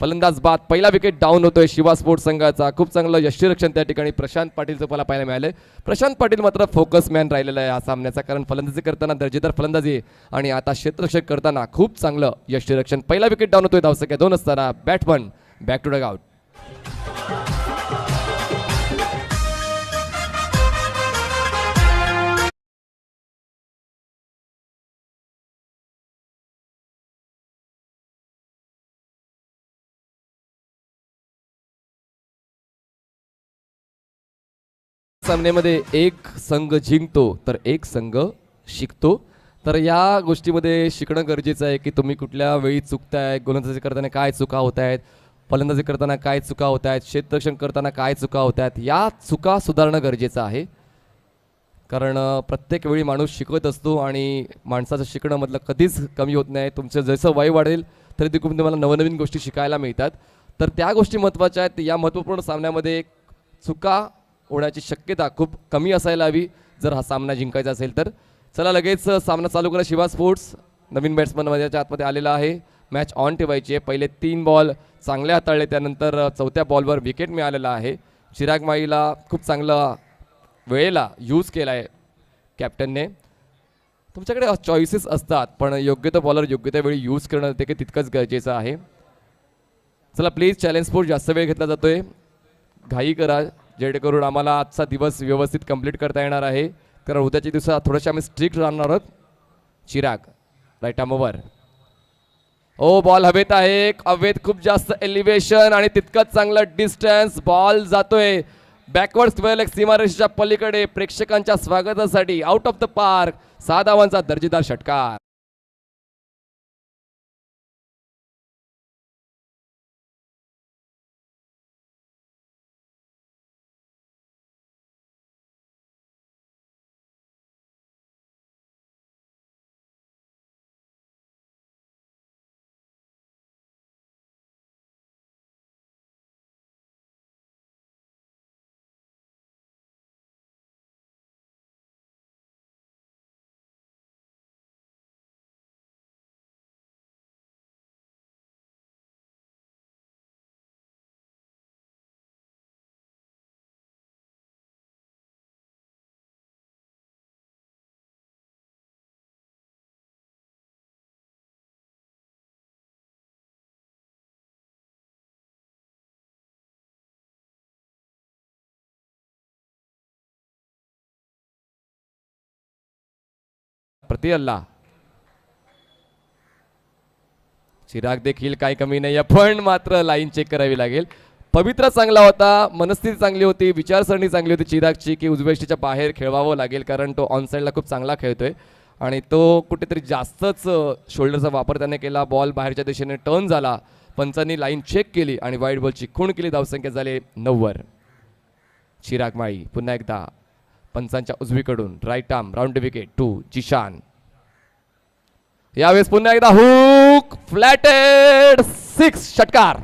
फलंदाज बाद. पहिला विकेट डाऊन होतोय शिवा स्पोर्ट्स संघाचा. खूप चांगलं यष्टीरक्षण त्या ठिकाणी प्रशांत पाटीलचं मला पाहायला मिळालं. प्रशांत पाटील मात्र फोकस मॅन राहिलेला आहे या सामन्याचा, कारण फलंदाजी करताना दर्जेदार फलंदाजी आणि आता क्षेत्ररक्षण करताना खूप चांगलं यष्टीरक्षण. पहिला विकेट डाऊन होतोय धावसंख्या 2 असताना. Batsman back to dugout. सामन्यामध्ये एक संघ जिंकतो तर एक संघ शिकतो. तर या गोष्टीमध्ये शिकणं गरजेचं आहे की तुम्ही कुठल्या वेळी चुकताय, गोलंदाजी करताना काय चुका होत आहेत, फलंदाजी करताना काय चुका होत आहेत, क्षेत्ररक्षण करताना काय चुका होत आहेत. या चुका सुधारणं गरजेचं आहे, कारण प्रत्येक वेळी माणूस शिकवत असतो आणि माणसाचं शिकणं मधलं कधीच कमी होत नाही. तुमचं जसं वय वाढेल तरी देखील तुम्हाला नवनवीन गोष्टी शिकायला मिळतात. तर त्या गोष्टी महत्त्वाच्या आहेत. या महत्त्वपूर्ण सामन्यामध्ये चुका होण्याची शक्यता खूप कमी असायला हवी जर हा सामना जिंकायचा असेल तर. चला लगेच सामना चालू करा. शिवा स्पोर्ट्स नवीन बॅट्समन माझ्या आतमध्ये आलेला आहे. मॅच ऑन ठेवायची आहे. पहिले 3 बॉल चांगले हाताळले, त्यानंतर 4थ्या बॉलवर विकेट मिळालेला आहे. चिराग माळीला खूप चांगला वेळेला यूज केला आहे कॅप्टनने. तर तुमच्याकडे चॉईसेस असतात, पण योग्य तो बॉलर योग्य त्या वेळी यूज करणं ते तितकंच गरजेचं आहे. चला प्लीज, चॅलेंज स्पोर्ट जास्त वेळ घेतला जातोय, घाई करा जेणेकरून आम्हाला आजचा दिवस व्यवस्थित कंप्लीट करता येणार आहे, कारण उद्याच्या दिवसात थोडेसे आम्ही स्ट्रिक्ट राहणार आहोत. चिराग राईट आर्मवर, ओ बॉल हवेत आहे, हवेत खूप जास्त एलिव्हेशन आणि तितकंच चांगलं डिस्टन्स, बॉल जातोय बॅकवर्ड स्क्वेअर सीमारेषेच्या पलीकडे. प्रेक्षकांच्या स्वागतासाठी आउट ऑफ द पार्क, 6 धावांचा दर्जेदार षटकार. प्रति अल्ला, चिराग देखील काही कमी नाही, पण मात्र लाईन चेक करावी लागेल. पवित्र चांगला होता, मनस्थिती चांगली होती, विचारसरणी चांगली होती चिरागची की उजवेष्टीच्या बाहेर खेळवावं लागेल, कारण तो ऑन साईडला खूप चांगला खेळतोय आणि तो कुठेतरी जास्तच शोल्डरचा वापर त्याने केला. बॉल बाहेरच्या दिशेने टर्न झाला, पंचांनी लाईन चेक केली आणि वाईट बॉलची खूण केली. धावसंख्या झाले 9. चिराग माळी पुन्हा एकदा पंचांच्या उजवीकडून right arm round wicket to Zeeshan. यावेळेस पुन्हा एकदा हुक, फ्लॅटेड 6 षटकार.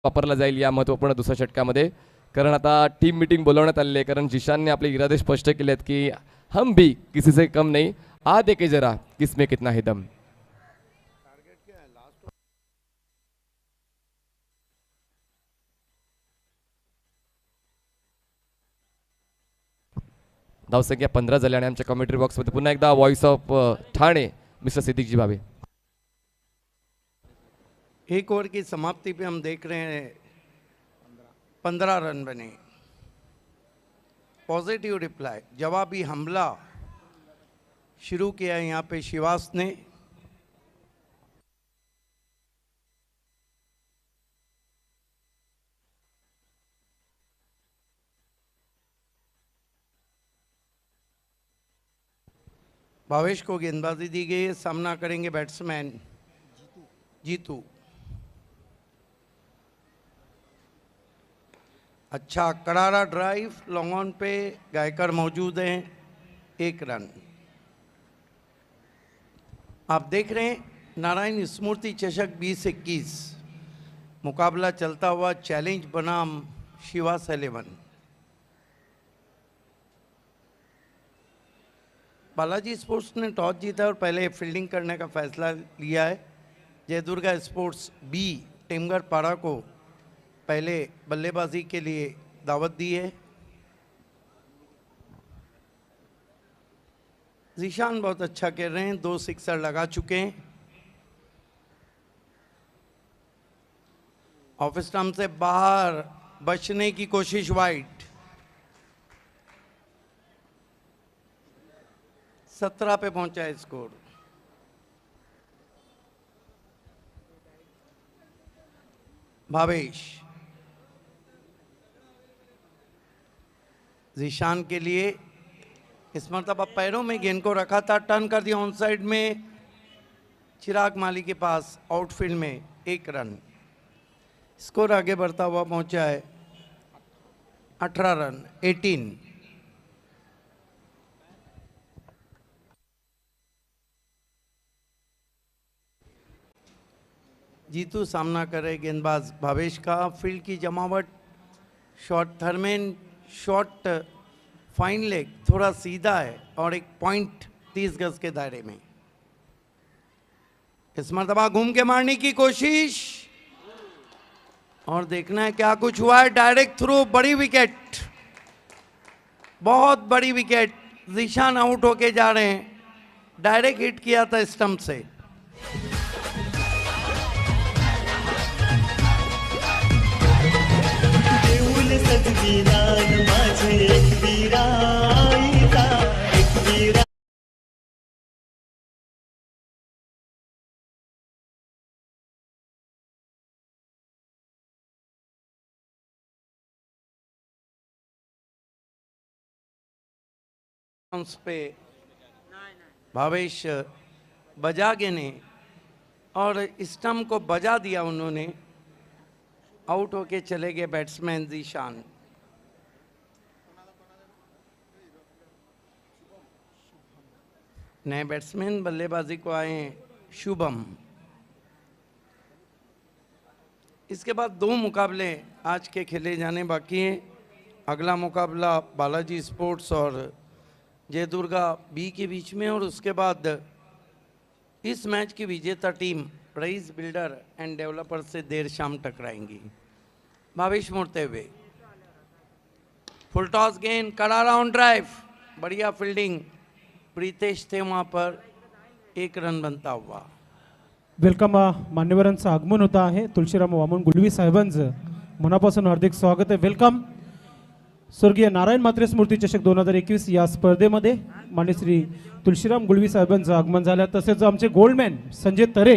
वापरला जाईल या महत्त्वपूर्ण दुसऱ्या षटकामध्ये, कारण आता टीम मीटिंग बोलवण्यात आलेली आहे, कारण जिशानने आपले इरादे स्पष्ट केले आहेत की हम भी किसी से कम नहीं, आ देखे जरा किसमें कितना है दम. धावसंख्या 15 झाली आणि आमच्या कमेंट्री बॉक्समध्ये पुन्हा एकदा voice of Thane mister Siddiqji Bhave. एक ओवर की समाप्ति पे हम देख रहे हैं 15 रन बने. पॉजिटिव रिप्लाई, जवाबी हमला शुरू किया यहाँ पे शिवास ने. भावेश को गेंदबाजी दी गई है, सामना करेंगे बैट्समैन जीतू. अच्छा करारा ड्राइव, लॉन्ग ऑन पे गायकर मौजूद हैं, 1 रन. आप देख रहे हैं नारायण स्मृति चषक 2021 मुकाबला चलता हुआ, चैलेंज बनाम शिवास 11. बालाजी स्पोर्ट्स ने टॉस जीता और पहले फील्डिंग करने का फैसला लिया है. जय दुर्गा स्पोर्ट्स बी टेमगढ़ पाड़ा को पहले बल्लेबाजी के लिए दावत दी है. जीशान बहुत अच्छा खेल रहे हैं, 2 सिक्सर लगा चुके हैं. ऑफ स्टंप से बाहर बचने की कोशिश, वाइड. 17 पे पहुंचा है स्कोर. भावेश जीशान के लिए इस मरतबा पैरों में गेंद को रखा था, टर्न कर दिया ऑन साइड में. चिराग माली के पास आउटफील्ड में 1 रन। स्कोर आगे बढ़ता हुआ पहुंचा है 18 रन 18। जीतू सामना करे गेंदबाज भावेश का। फील्ड की जमावट, shot third man, shot fine leg थोड़ा सीधा है और एक पॉइंट 30 गज के दायरे में। इस मरतबा घूम के मारने की कोशिश और देखना है क्या कुछ हुआ है। डायरेक्ट थ्रू, बड़ी विकेट, बहुत बड़ी विकेट। जीशान आउट होके जा रहे हैं। डायरेक्ट हिट किया था स्टंप से। पे भावेश बजागे ने और स्टंप को बजा दिया उन्होंने। आउट होके चले गए बैट्समैन जीशान। नए बैट्समैन बल्लेबाजी को आए शुभम। इसके बाद 2 मुकाबले आज के खेले जाने बाकी हैं। अगला मुकाबला बालाजी स्पोर्ट्स और जय दुर्गा बी के बीच में, और उसके बाद इस मैच की विजेता टीम रईस बिल्डर एंड डेवलपर से देर शाम टकराएंगी। भावेश मुड़ते हुए, फुल टॉस गेंद, कड़ा राउंड ड्राइव, बढ़िया फील्डिंग। प्रीतेश थे वहां पर। 1 रन बनता हुआ। वेलकम मान्यवरांचं आगमन होतं आहे. तुळशीराम वामन गुलवी साहेबांचं मनापासून हार्दिक स्वागत आहे. वेलकम. स्वर्गीय नारायण मात्रे स्मृती चषक 2021 या स्पर्धेमध्ये माननीय श्री तुळशीराम गुलवी साहेबांचं आगमन झालं. तसेच आमचे गोल्डमॅन संजय तरे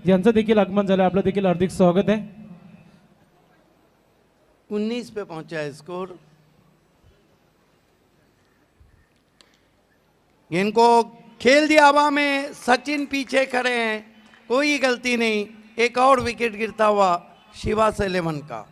यांचं देखील आगमन झालं. आपलं देखील हार्दिक स्वागत आहे. 19 पे पहुंचा है स्कोर। गेंद को खेल दिया हवा में। सचिन पीछे खड़े हैं, कोई गलती नहीं। एक और विकेट गिरता हुआ शिवास 11 का।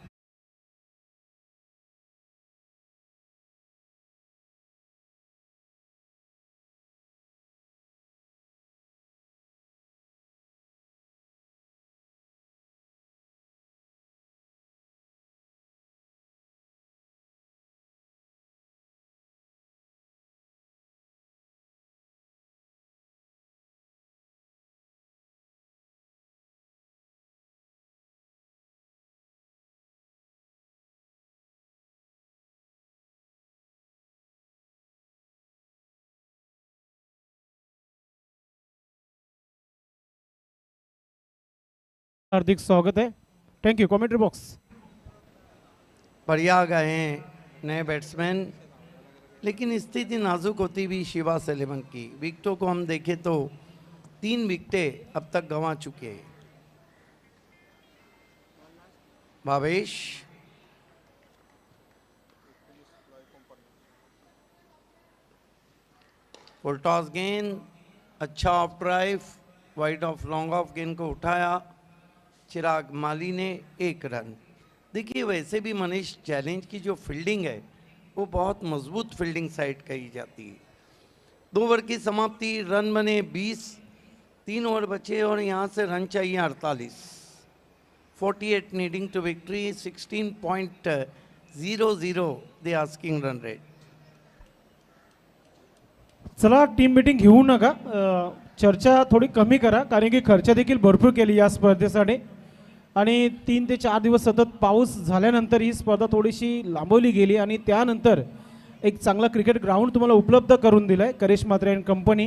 हार्दिक स्वागत है. Thank you. Commentary box. बढ़िया गए हैं नए बैट्समैन, लेकिन स्थिति नाजुक होती भी शिवा 11 की। विकेटों को हम देखें तो 3 विकेटें अब तक गंवा चुके हैं। भावेश, फुल टॉस गेंद, अच्छा of drive, wide of long off गेंद को उठाया चिराग माली ने। 1 रन। देखिए, वैसे भी मनीष चैलेंज की जो फील्डिंग है वो बहुत मजबूत फील्डिंग साइड कही जाती है। 2 ओवर की समाप्ति, रन बने 20, 3 ओवर बचे और यहाँ से रन चाहिए 48। 48 needing to victory, 16.00 the asking run rate. चला, टीम मीटिंग घेऊ नका. चर्चा थोडी कमी करा, कारण की खर्च देखील भरपूर केली या स्पर्धेसाठी. आणि 3 ते 4 दिवस सतत पाऊस झाल्यानंतर ही स्पर्धा थोडीशी लांबवली गेली आणि त्यानंतर एक चांगला क्रिकेट ग्राउंड तुम्हाला उपलब्ध करून दिलाय करिश मात्रे अँड कंपनी.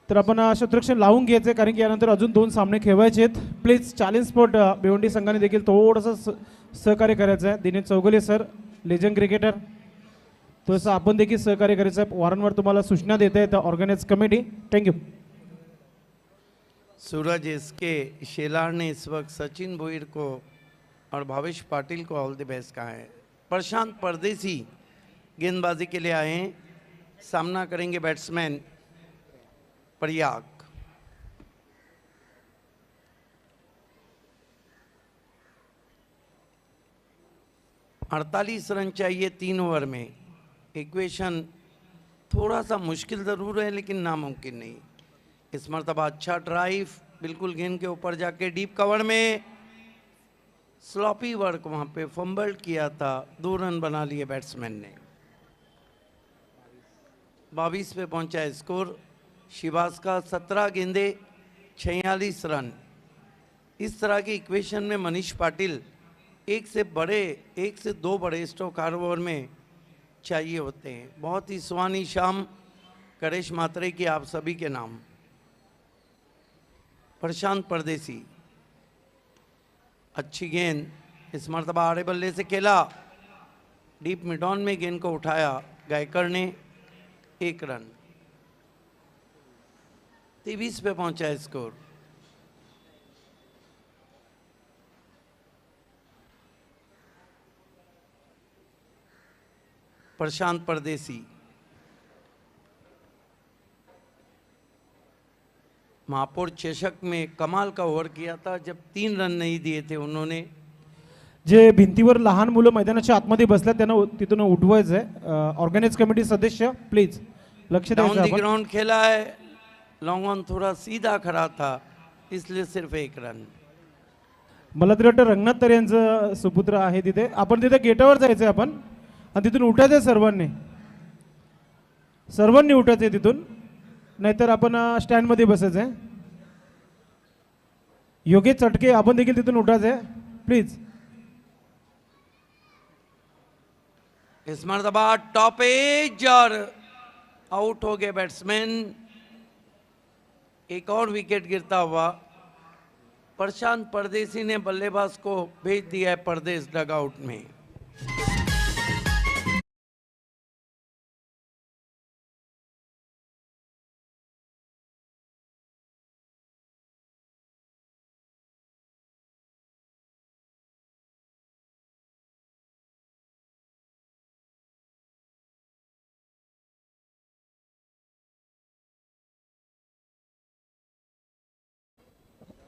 तर आपण क्षेत्ररक्षण लावून घ्यायचं, कारण की यानंतर अजून 2 सामने खेळवायचे आहेत. प्लीज चॅलेंज स्पॉट भिवंडी संघाने देखील थोडंसं सहकार्य करायचं आहे. Dinesh Chougule sir, legend cricketer, थोडंसं आपण देखील सहकार्य करायचं आहे. वारंवार तुम्हाला सूचना देत आहे ऑर्गनाइज कमिटी. थँक्यू. सूरज इसके शेलार ने इस वक्त सचिन भोईर को और भावेश पाटिल को ऑल द बेस्ट कहा है। प्रशांत परदेसी गेंदबाजी के लिए आए हैं। सामना करेंगे बैट्समैन प्रयाग। 48 रन चाहिए 3 ओवर में। इक्वेशन थोड़ा सा मुश्किल ज़रूर है लेकिन नामुमकिन नहीं। इस मरतबा अच्छा ड्राइव, बिल्कुल गेंद के ऊपर जाके डीप कवर में स्लॉपी वर्क, वहाँ पे फंबल किया था। 2 रन बना लिए बैट्समैन ने। 22 पे पहुंचा है स्कोर शिवास का। 17 गेंदे 46 रन। इस तरह की इक्वेशन में मनीष पाटिल एक से 2 बड़े स्ट्रोक हर ओवर में चाहिए होते हैं। बहुत ही सुहानी शाम करेश मात्रे की आप सभी के नाम। प्रशांत परदेसी, अच्छी गेंद, इस मरतबा आड़े बल्ले से खेला, डीप मिड ऑन में गेंद को उठाया गायकर ने। 1 रन। 23 पे पहुंचा है स्कोर। प्रशांत परदेसी, महापौर चषक में कमाल का ओव्हर किया था जब 3 रन नहीं दिए थे उन्होंने। जे भिंतीवर लहान मुलं मैदानाच्या आतमध्ये बसल्यात त्यांना तिथून उठवायचं आहे। ऑर्गनाइज कमिटी सदस्य प्लीज लक्ष डाउन द्यायचं दी आपण। ग्राउंड खेला है, लॉन्ग ऑन थोड़ा सीधा खड़ा था इसलिए सिर्फ 1 रन। मला तरी वाटतं रंगनाथ तर यांचं सुपुत्र आहे तिथे। आपण तिथे गेटावर जायचं आहे आपण आणि तिथून उठायचं आहे सर्वांनी उठायचं आहे तिथून, नाहीतर आपण स्टँडमध्ये बसायचं आहे। योगेश चटके आपण देखील तिथून उठायचं आहे प्लीज। इस मरतबा टॉप एज और आउट हो गए बैट्समैन। एक और विकेट गिरता हुआ प्रशांत परदेसी ने बल्लेबाज को भेज दिया है परदेश डगआउट में।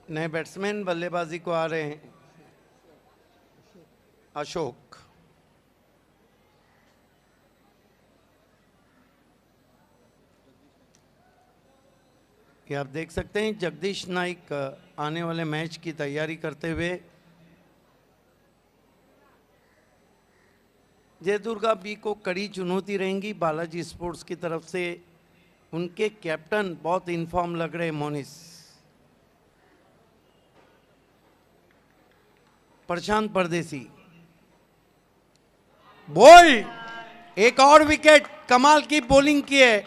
नए बैट्समैन बल्लेबाजी को आ रहे हैं। अशोक, ये आप देख सकते हैं जगदीश नाइक आने वाले मैच की तैयारी करते हुए। जय दुर्गा बी को कड़ी चुनौती रहेंगी बालाजी स्पोर्ट्स की तरफ से। उनके कैप्टन बहुत इनफॉर्म लग रहे हैं मोनिस। प्रशांत परदेसी, बोल्ड, एक और विकेट। कमाल की बॉलिंग की है,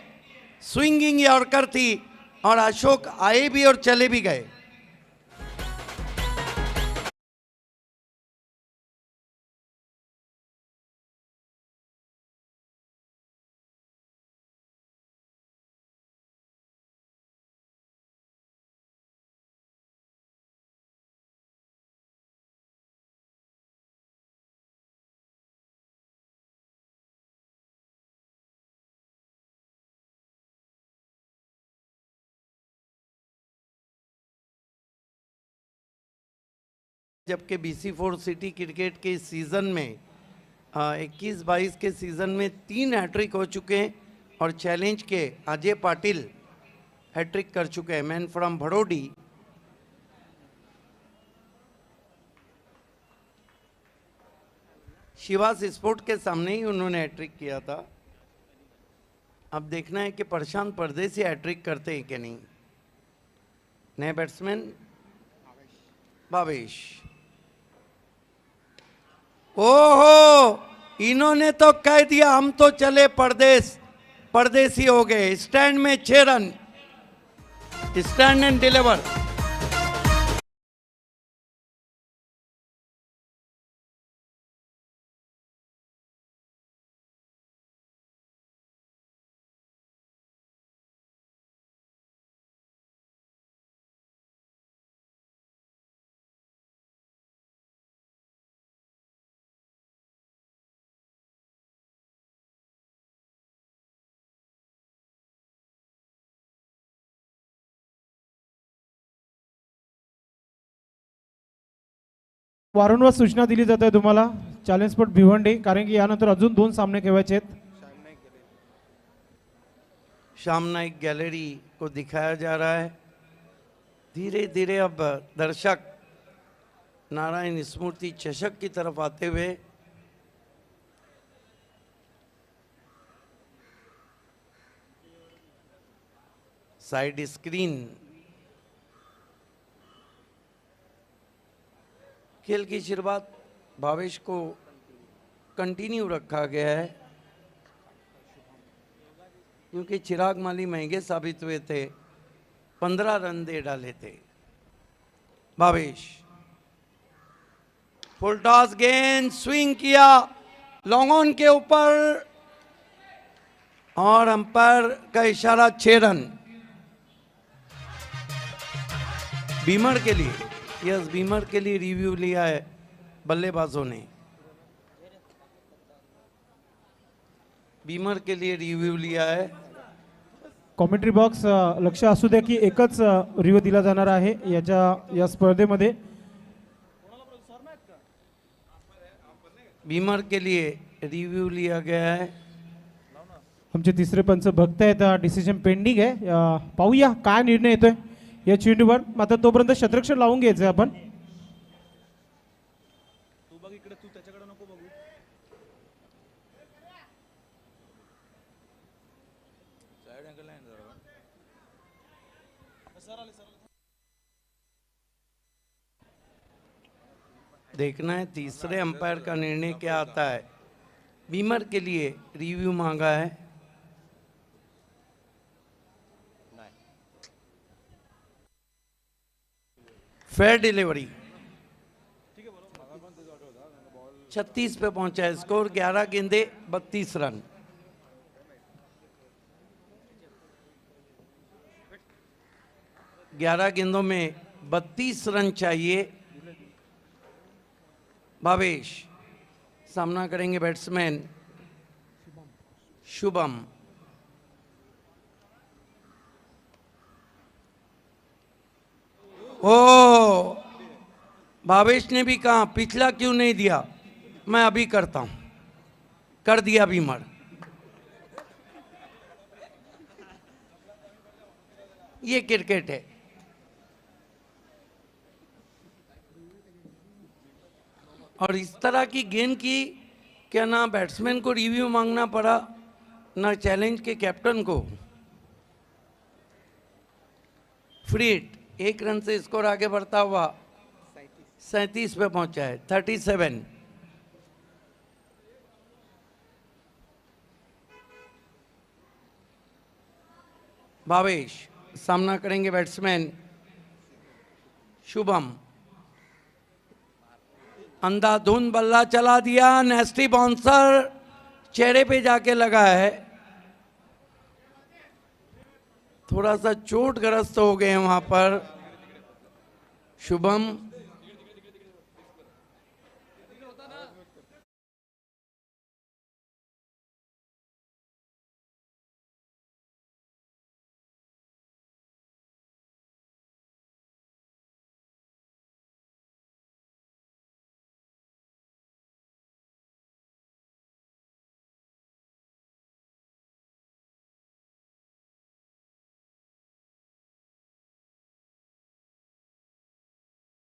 स्विंगिंग यॉर्कर थी और अशोक आए भी और चले भी गए। जबकि BC4 सिटी क्रिकेट के सीज़न में 21-22 के सीज़न में 3 हैट्रिक हो चुके हैं और चैलेंज के अजय पाटिल हैट्रिक कर चुके हैं, मैन फ्रॉम भड़ोडी। शिवास स्पोर्ट के सामने ही उन्होंने हैट्रिक किया था। अब देखना है कि प्रशांत परदेसी हैट्रिक करते हैं कि नहीं। नए बैट्समैन भावेश, ओहो, इन्होंने तो कह दिया हम तो चले परदेसी हो गए। स्टैंड में 6 रन, स्टैंड एंड डिलीवर। वारंवार सूचना दिली जाते तुम्हाला चॅलेंजपट भिवंडी, कारण की यानंतर अजून 2 सामने खेळायचे आहेत. श्याम नाइक गैलरी को दिखाया जा रहा है. धीरे धीरे अब दर्शक नारायण स्मृति चषक की तरफ आते हुए साइड स्क्रीन खेल की शुरुआत भावेश को कंटिन्यू रखा गया है क्योंकि चिराग माली महंगे साबित हुए थे. 15 रन दे डाले थे. भावेश फुल टॉस, गेंद स्विंग किया लॉन्ग ऑन के ऊपर और अंपायर का इशारा 6 रन बीमर के लिए. यस, बीमर के लिए रिव्यू लिया है बल्लेबाजों ने. बीमर के लिए रिव्यू लिया है. कॉमेंट्री बॉक्स लक्ष असू द्या की एकच रिव्ह्यू दिला जाणार आहे या स्पर्धेमध्ये. बीमर के लिए रिव्यू लिया गया है. आमचे तिसरे पंच भक्त आहेत. डिसिजन पेंडिंग आहे. पाहूया काय निर्णय येतोय या चेंडूवर. मात्र तोपर्यंत शतरक्षण लावून घ्यायचं आपण. देखना है तीसरे अंपायर का निर्णय क्या आता है. बीमर के लिए रिव्यू मांगा है. Fair delivery. 36 पे पहुंचा है स्कोर. 11 गेंदे 32 रन. ग्यारह गेंदों में 32 रन चाहिए. भावेश सामना करेंगे बैट्समैन शुभम. ओ भावेश ने भी कहा पिछला क्यों नहीं दिया, मैं अभी करता हूं. कर दिया बीमर. ये क्रिकेट है. और इस तरह की गेंद की क्या ना बैट्समैन को रिव्यू मांगना पड़ा ना चैलेंज के कैप्टन को. Free hit. 1 रन से स्कोर आगे बढ़ता हुआ 37 पे पहुंचा है. 37. भावेश सामना करेंगे बैट्समैन शुभम. अंधाधुन बल्ला चला दिया. नेस्टी बाउंसर चेहरे पे जाके लगा है. थोड़ा सा चोटग्रस्त हो गए वहां पर शुभम.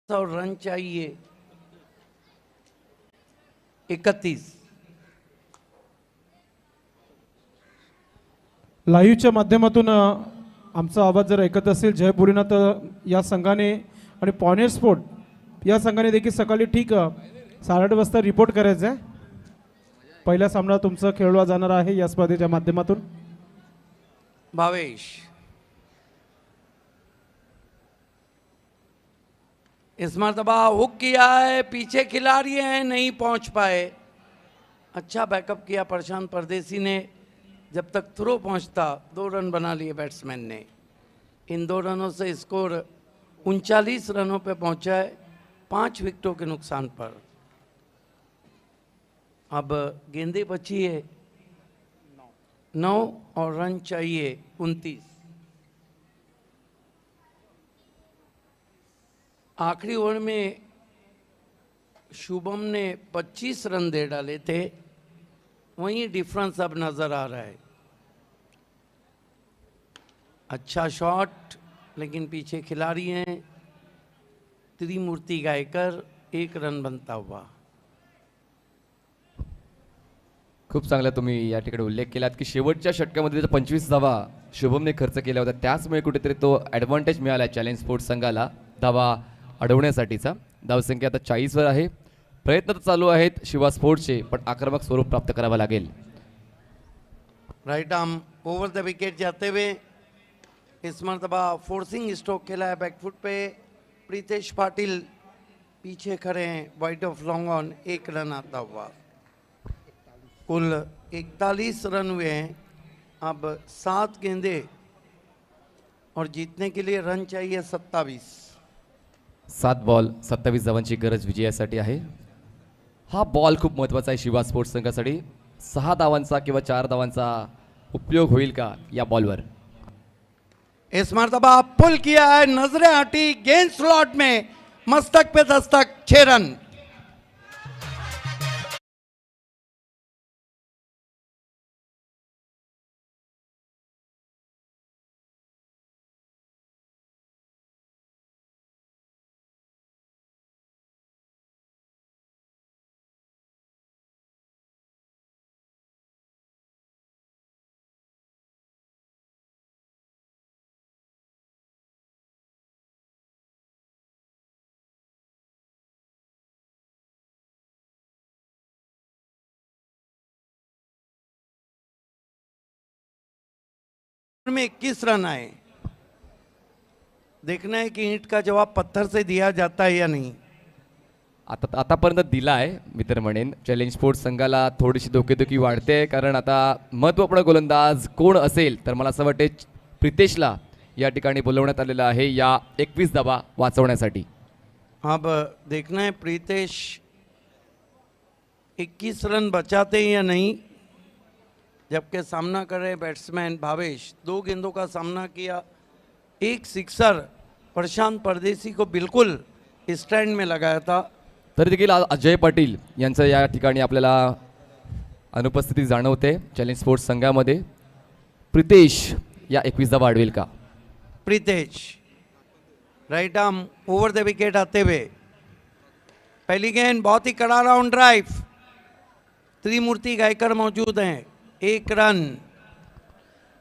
और रन चाहिए 31. लाईव्हच्या माध्यमातून आमचा आवाज जर ऐकत असेल जयपुरीनं तर या संघाने आणि पॉइंट स्पोर्ट या संघाने देखील सकाळी ठीक 8:30 वाजता रिपोर्ट करायचं आहे. पहिला सामना तुमचा खेळला जाणार आहे या स्पर्धेच्या माध्यमातून. भावेश इस मरतबा हुक किया है. पीछे खिलाड़ी हैं, नहीं पहुंच पाए. अच्छा बैकअप किया प्रशांत परदेसी ने. जब तक थ्रो पहुंचता 2 रन बना लिए बैट्समैन ने. इन 2 रनों से स्कोर 39 रनों पे पहुंचा है 5 विकेटों के नुकसान पर. अब गेंदे बची है 9 और रन चाहिए 29. आखिरी ओवर में शुभम ने 25 रन दे डाले थे, वही डिफरेंस अब नजर आ रहा है। अच्छा शॉट, लेकिन पीछे खिलाड़ी हैं त्रिमूर्ति गायकर, 1 रन बनता हुआ। खूप चांगला तुम्ही या ठिकाणी उल्लेख केलात की शेवटच्या षटकामध्ये त्याच्या 25 धावा शुभमने खर्च केल्या होत्या, त्याचमुळे कुठेतरी तो ॲडव्हान्टेज मिळाला चॅलेंज स्पोर्ट्स संघाला धावा अडवण्यासाठीचा। धावसंख्या आता 40 वर आहे। प्रयत्न तर चालू आहेत शिवा स्पोर्ट्सचे, पण आक्रमक स्वरूप प्राप्त करावं लागेल। Right arm over the wicket जाते हुए इस मरतबा फोर्सिंग स्ट्रोक खेला है बैकफुट पे। प्रीतेश पाटिल पीछे खड़े हैं, wide of long on, 1 run आता हुआ। कुल 41 रन हुए हैं, अब 7 गेंदे और जीतने के लिए रन चाहिए 27। 7 बॉल 27 धावांची गरज विजयासाठी आहे। हा बॉल खूप महत्त्वाचा आहे शिवा स्पोर्ट्स संघासाठी। 6 धावांचा किंवा 4 धावांचा उपयोग होईल का या बॉलवर? इस मरतबा पुल किया है, नजरें हटी, गेंद स्लॉट में, मस्तक पे दस्तक, 6 रन। में 21 रन आए। देखना है कि ईंट का जवाब पत्थर से दिया जाता है या नहीं। आतापर्यंत दिला आहे मित्र म्हणेन। चॅलेंज स्पोर्ट्स संघाला थोडीशी धोकेधोकी वाढते, कारण आता महत्त्वपूर्ण गोलंदाज कोण असेल तर मला असं वाटते प्रितेशला या ठिकाणी बोलवण्यात आलेलं आहे या 21 धावा वाचवण्यासाठी। अब देखना है प्रीतेश 21 रन बचाते हैं या नहीं, जबकि सामना कर रहे बैट्समैन भावेश 2 गेंदों का सामना किया, 1 सिक्सर प्रशांत परदेसी को बिल्कुल स्टैंड में लगाया था। तरी देखील अजय पाटील यांचं या ठिकाणी आपल्याला अनुपस्थिती जाणवते चॅलेंज स्पोर्ट्स संघामध्ये। प्रितेश या 21 धावा अडवेल का? Pritesh right arm over the wicket आते हुए, पहली गेंद बहुत ही कड़ा राउंड ड्राइव, त्रिमूर्ति गायकर मौजूद हैं, 1 रन।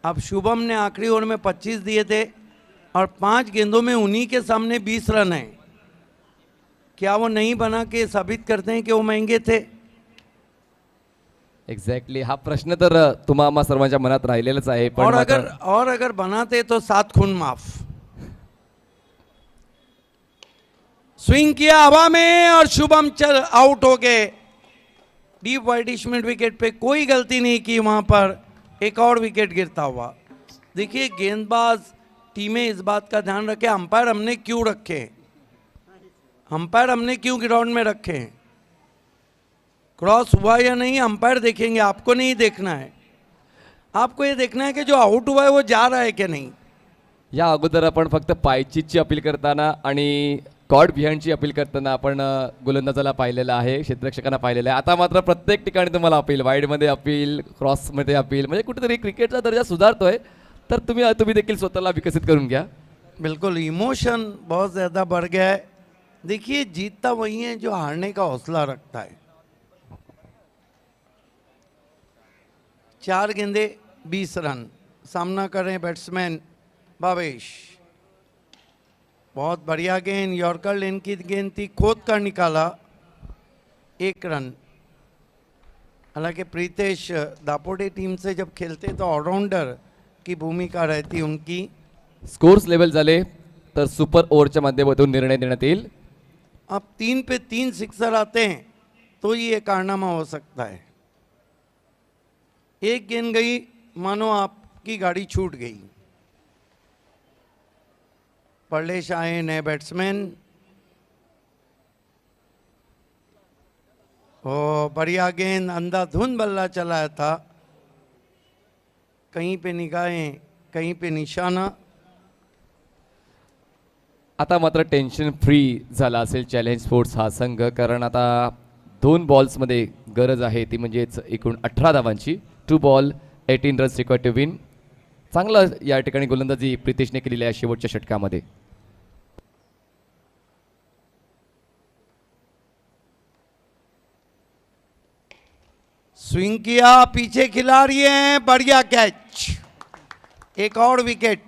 अब शुभम ने आखिरी ओवर में 25 दिए थे और 5 गेंदों में उन्हीं के सामने 20 रन हैं। क्या वो नहीं बना के साबित करते हैं कि वो महंगे थे? एक्झॅक्टली, हा प्रश्न तर तुम्हा सर्वांच्या मनात राहिलेलाच आहे। पण और अगर बनाते तो 7 खून माफ। स्विंग किया हवा में और शुभम चल आउट हो गए। डीप वाइडिश मिड विकेट पे कोई गलती नहीं की, वहां पर एक और विकेट गिरता हुआ। देखिए गेंदबाज टीमें इस बात का ध्यान रखें, अंपायर हमने क्यों रखे, अंपायर हमने क्यों ग्राउंड में रखे हैं। क्रॉस हुआ या नहीं अंपायर देखेंगे, आपको नहीं देखना है। आपको ये देखना है कि जो आउट हुआ है वो जा रहा है कि नहीं। या अगोदर आपण फक्त पायचीची अपील करताना आणि कॉर्ड बिहाइंडची अपील करताना आपण गोलंदाजाला पाहिलेलं आहे, क्षेत्ररक्षकांना पाहिलेलं आहे। आता मात्र प्रत्येक ठिकाणी तुम्हाला अपील, वाईडमध्ये अपील, क्रॉसमध्ये अपील, म्हणजे कुठेतरी क्रिकेटचा दर्जा सुधारतोय। तर तुम्ही देखील स्वतःला विकसित करून घ्या। बिल्कुल, इमोशन बहुत ज़्यादा बढ़ गया है। देखिए जीतता वही है जो हारने का हौसला रखता है। 4 गेंदे 20 रन, सामना कर रहे हैं बैट्समैन भावेश। बहुत बढ़िया गेंद, यॉर्कर लेन की गेंद थी, खोद कर निकाला, 1 रन। हालांकि प्रीतेश दापोडे टीम से जब खेलते तो ऑलराउंडर की भूमिका रहती उनकी। स्कोर्स लेवल झाले तर सुपर ओव्हरच्या माध्यमातून निर्णय देण्यात येईल। अब 3 पे 3 सिक्सर आते हैं तो ये कारनामा हो सकता है। 1 गेंद गई, मानो आपकी गाड़ी छूट गई। परलेश आए नए बैट्समैन। ओ बढ़िया गेंद, अंधाधुंध बल्ला चलाया था, कहीं पे निगाहें कहीं पे निशाना। आता मात्र टेन्शन फ्री झाला असेल चॅलेंज स्पोर्ट्स हा संघ, कारण आता 2 बॉल्समध्ये गरज आहे ती म्हणजेच एकूण 18 धावांची. 2 ball 18 runs required to win. चांगलं या ठिकाणी गोलंदाजी प्रितेशने केलेली आहे शेवटच्या षटकामध्ये. स्विंग किया, पीछे खिलाड़ी है, बढ़िया कैच, एक और विकेट.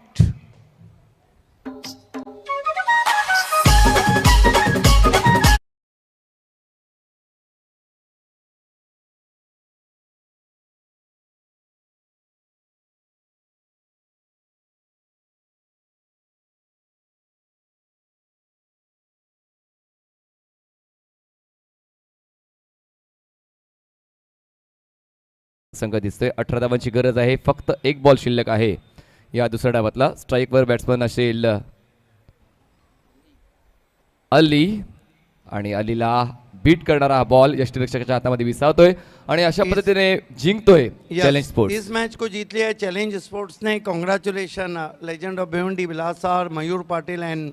संघ दिसतोय. 18 धावांची गरज आहे. फक्त 1 बॉल शिल्लक आहे या दुसऱ्या डावातला. स्ट्राईकवर बॅट्समन असेल अली आणि अलीला बीट करणारा हा बॉल यष्टीरक्षकाच्या हातामध्ये विसावतोय आणि अशा पद्धतीने जिंकतोय चॅलेंज स्पोर्ट्स. इस मैच को जीत लिया है चैलेंज स्पोर्ट्स ने. Congratulation legend of Bhiwandi Vilasar, Mayur Patil and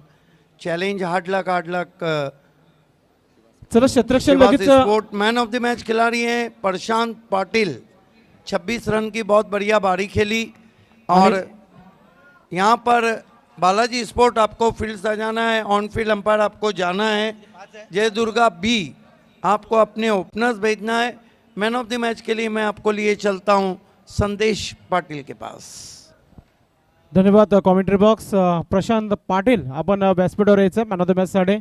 challenge. Hard luck. चला क्षेत्ररक्षण लगेच sport man of the match खिलाड़ी हैं प्रशांत पाटिल. 26 रन की बहुत बढ़िया बारी खेली. और यहाँ पर बालाजी स्पोर्ट आपको फील्ड सजाना है, ऑन फील्ड अंपायर आपको जाना है. जय दुर्गा बी आपको अपने ओपनर्स भेजना है. मैन ऑफ द मैच के लिए मैं आपको लिए चलता हूँ संदेश पाटिल के पास. धन्यवाद. कॉमेंट्री बॉक्स प्रशांत पाटील आपण व्यासपीठावर यायचं मॅन ऑफ द मॅच साठी.